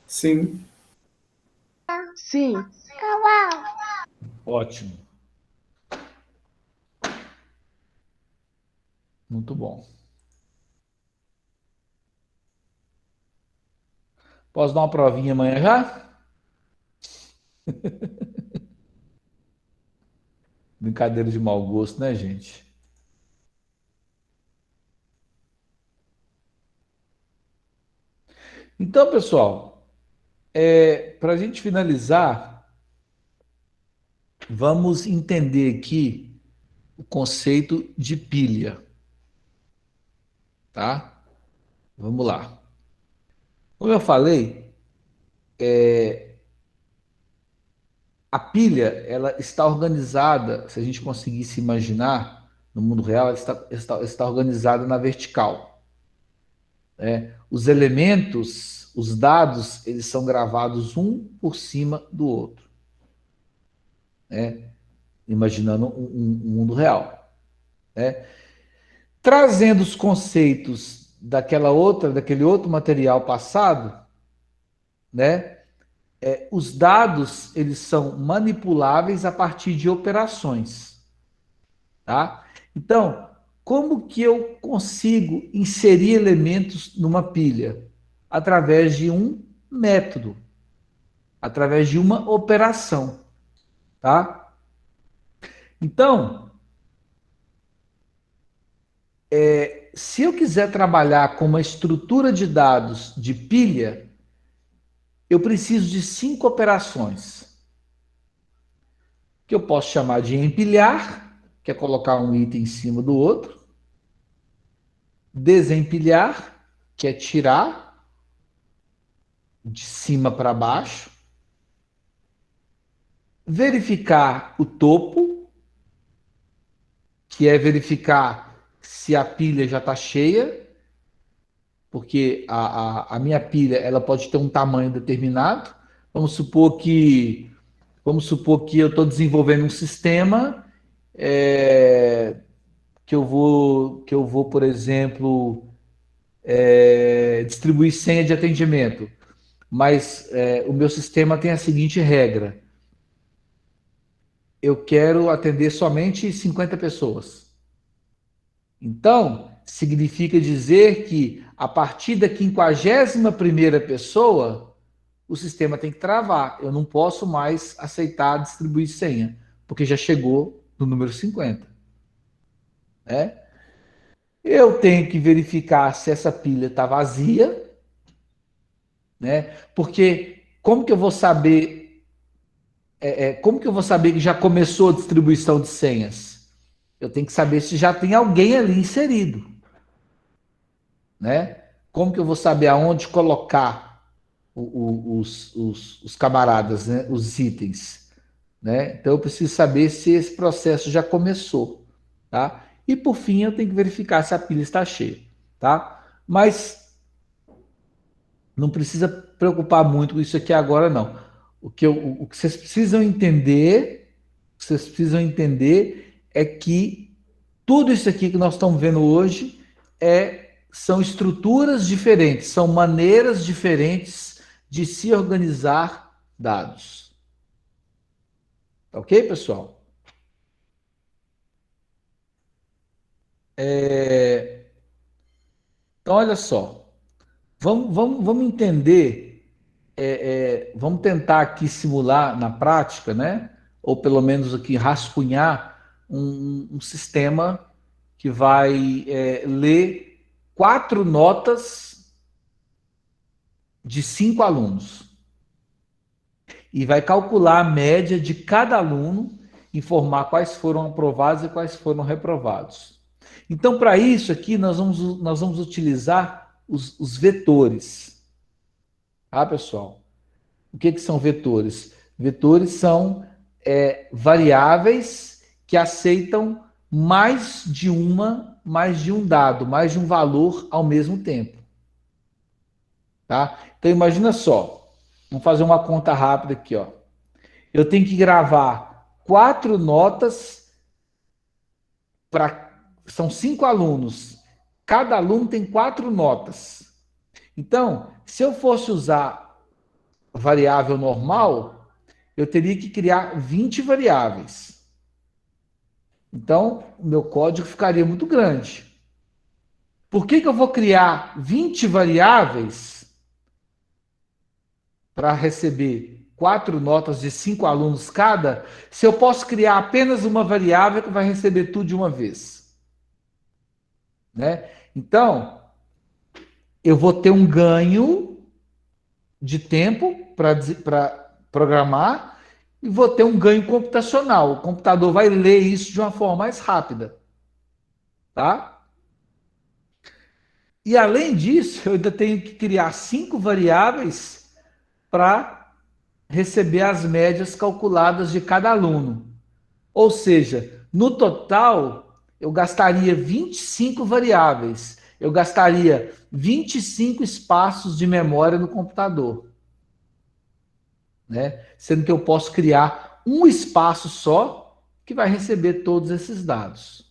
Sim. Sim. Ótimo. Muito bom. Posso dar uma provinha amanhã já? Brincadeira de mau gosto, né, gente? Então, pessoal, para a gente finalizar, vamos entender aqui o conceito de pilha, tá? Vamos lá. Como eu falei, a pilha ela está organizada, se a gente conseguisse imaginar no mundo real, ela está organizada na vertical. Né? Os elementos, os dados, eles são gravados um por cima do outro, né? Imaginando um mundo real. Né? Trazendo os conceitos daquele outro material passado, né? Os dados eles são manipuláveis a partir de operações, tá? Então, como que eu consigo inserir elementos numa pilha? Através de um método, através de uma operação, tá? Então, se eu quiser trabalhar com uma estrutura de dados de pilha, eu preciso de 5 operações, que eu posso chamar de empilhar, que é colocar um item em cima do outro, desempilhar, que é tirar de cima para baixo, verificar o topo, que é verificar se a pilha já está cheia, porque a minha pilha ela pode ter um tamanho determinado. Vamos supor que eu estou desenvolvendo um sistema que eu vou, por exemplo, distribuir senha de atendimento, mas o meu sistema tem a seguinte regra: eu quero atender somente 50 pessoas. Então, significa dizer que a partir da 51ª pessoa, o sistema tem que travar. Eu não posso mais aceitar distribuir senha, porque já chegou no número 50. Né? Eu tenho que verificar se essa pilha está vazia, né? Porque como que eu vou saber como que eu vou saber que já começou a distribuição de senhas? Eu tenho que saber se já tem alguém ali inserido, né? Como que eu vou saber aonde colocar os camaradas, né? Os itens, né? Então eu preciso saber se esse processo já começou, tá? E por fim eu tenho que verificar se a pilha está cheia, tá? Mas não precisa preocupar muito com isso aqui agora, não. O que vocês precisam entender é que tudo isso aqui que nós estamos vendo hoje são estruturas diferentes, são maneiras diferentes de se organizar dados. Tá ok, pessoal? Então, olha só. Vamos entender, vamos tentar aqui simular na prática, né? Ou pelo menos aqui rascunhar um sistema que vai ler 4 notas de 5 alunos e vai calcular a média de cada aluno, informar quais foram aprovados e quais foram reprovados. Então, para isso aqui, nós vamos utilizar os vetores. Tá, pessoal? O que são vetores? Vetores são variáveis que aceitam mais de um dado, mais de um valor ao mesmo tempo. Tá? Então imagina só, vamos fazer uma conta rápida aqui, ó. Eu tenho que gravar 4 notas para são 5 alunos. Cada aluno tem 4 notas. Então, se eu fosse usar variável normal, eu teria que criar 20 variáveis. Então, o meu código ficaria muito grande. Por que eu vou criar 20 variáveis para receber 4 notas de 5 alunos cada, se eu posso criar apenas uma variável que vai receber tudo de uma vez? Né? Então, eu vou ter um ganho de tempo para programar e vou ter um ganho computacional. O computador vai ler isso de uma forma mais rápida. Tá? E além disso, eu ainda tenho que criar 5 variáveis para receber as médias calculadas de cada aluno. Ou seja, no total, eu gastaria 25 variáveis. Eu gastaria 25 espaços de memória no computador. Né? Sendo que eu posso criar um espaço só que vai receber todos esses dados.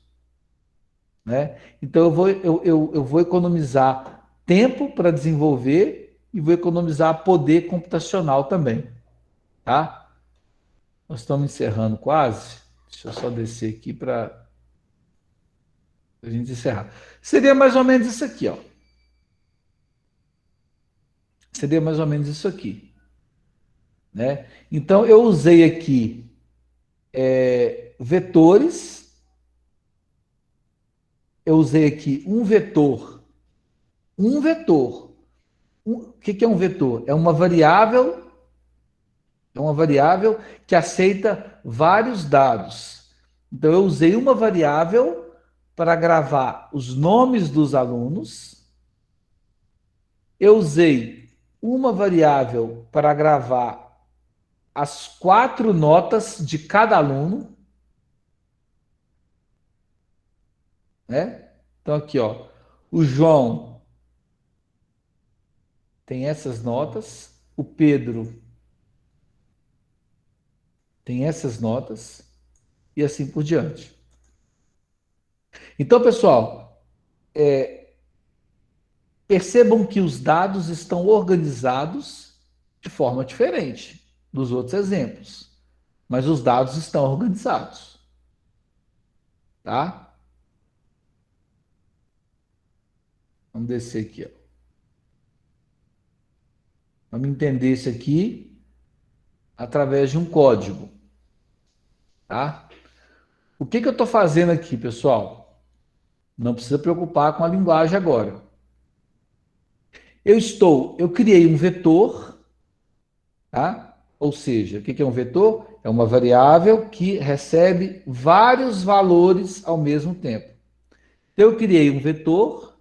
Né? Então eu vou economizar tempo para desenvolver e vou economizar poder computacional também. Tá? Nós estamos encerrando quase. Deixa eu só descer aqui para a gente encerrar. Seria mais ou menos isso aqui, ó. Seria mais ou menos isso aqui. Né? Então eu usei aqui vetores. Eu usei aqui um vetor. Um vetor. O que é um vetor? É uma variável. É uma variável que aceita vários dados. Então, eu usei uma variável para gravar os nomes dos alunos. Eu usei uma variável para gravar as 4 notas de cada aluno. Né? Então, aqui, ó, o João tem essas notas, o Pedro tem essas notas, e assim por diante. Então, pessoal, percebam que os dados estão organizados de forma diferente dos outros exemplos, mas os dados estão organizados. Tá? Vamos descer aqui, ó. Vamos entender isso aqui através de um código. Tá? O que eu estou fazendo aqui, pessoal? Não precisa preocupar com a linguagem agora. Eu criei um vetor, tá? Ou seja, o que é um vetor? É uma variável que recebe vários valores ao mesmo tempo. Então, eu criei um vetor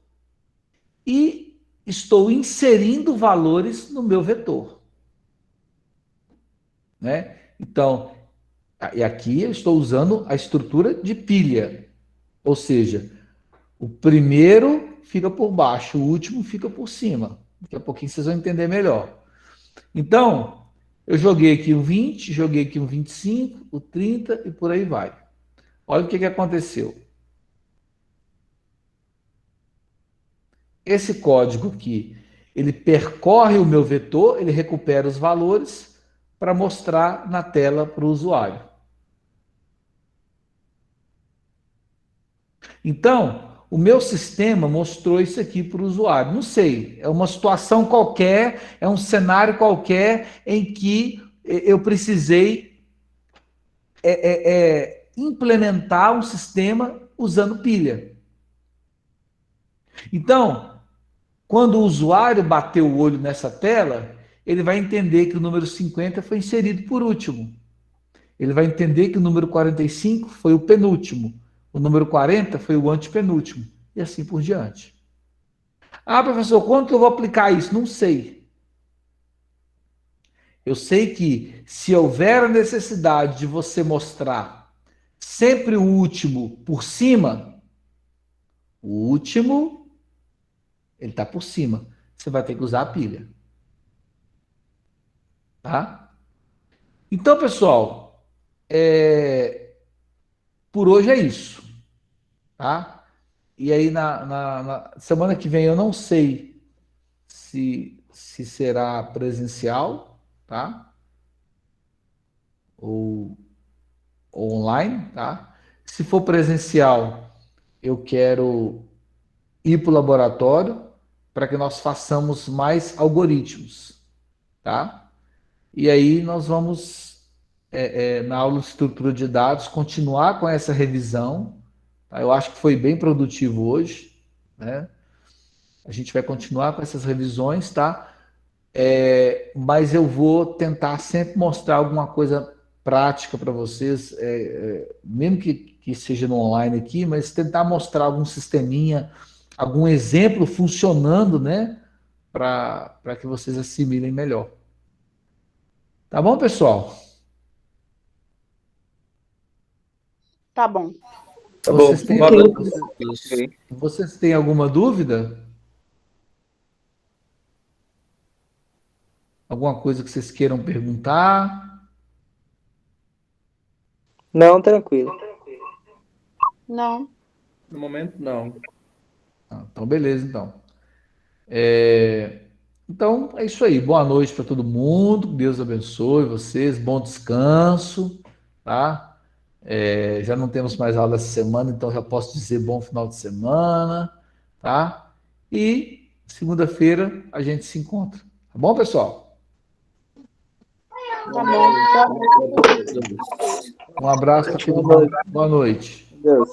e estou inserindo valores no meu vetor, né? Então, e aqui eu estou usando a estrutura de pilha, ou seja, o primeiro fica por baixo, o último fica por cima. Daqui a pouquinho vocês vão entender melhor. Então, eu joguei aqui um 20, joguei aqui um 25, o 30 e por aí vai. Olha o que aconteceu. Esse código aqui, ele percorre o meu vetor, ele recupera os valores para mostrar na tela para o usuário. Então, o meu sistema mostrou isso aqui para o usuário. Não sei, é uma situação qualquer, é um cenário qualquer em que eu precisei implementar um sistema usando pilha. Então, quando o usuário bater o olho nessa tela, ele vai entender que o número 50 foi inserido por último. Ele vai entender que o número 45 foi o penúltimo. O número 40 foi o antepenúltimo. E assim por diante. Ah, professor, quando que eu vou aplicar isso? Não sei. Eu sei que se houver a necessidade de você mostrar sempre o último por cima, o último, ele está por cima. Você vai ter que usar a pilha. Tá? Então, pessoal, por hoje é isso. Tá? E aí, na semana que vem, eu não sei se será presencial, tá? Ou online, tá? Se for presencial, eu quero ir para o laboratório para que nós façamos mais algoritmos, tá? E aí nós vamos, na aula de estrutura de dados, continuar com essa revisão. Tá? Eu acho que foi bem produtivo hoje, né? A gente vai continuar com essas revisões, tá? Mas eu vou tentar sempre mostrar alguma coisa prática para vocês, mesmo que seja no online aqui, mas tentar mostrar algum sisteminha, algum exemplo funcionando, né? Para que vocês assimilem melhor. Tá bom, pessoal? Tá bom. Tá bom. Vocês têm alguma dúvida? Alguma coisa que vocês queiram perguntar? Não, tranquilo. Não. No momento, não. Então, beleza, então. Então, é isso aí. Boa noite para todo mundo. Deus abençoe vocês. Bom descanso, tá? Já não temos mais aula essa semana, então já posso dizer bom final de semana, tá? E segunda-feira a gente se encontra. Tá bom, pessoal? Tá bom. Um abraço para todo mundo. Boa noite. Deus.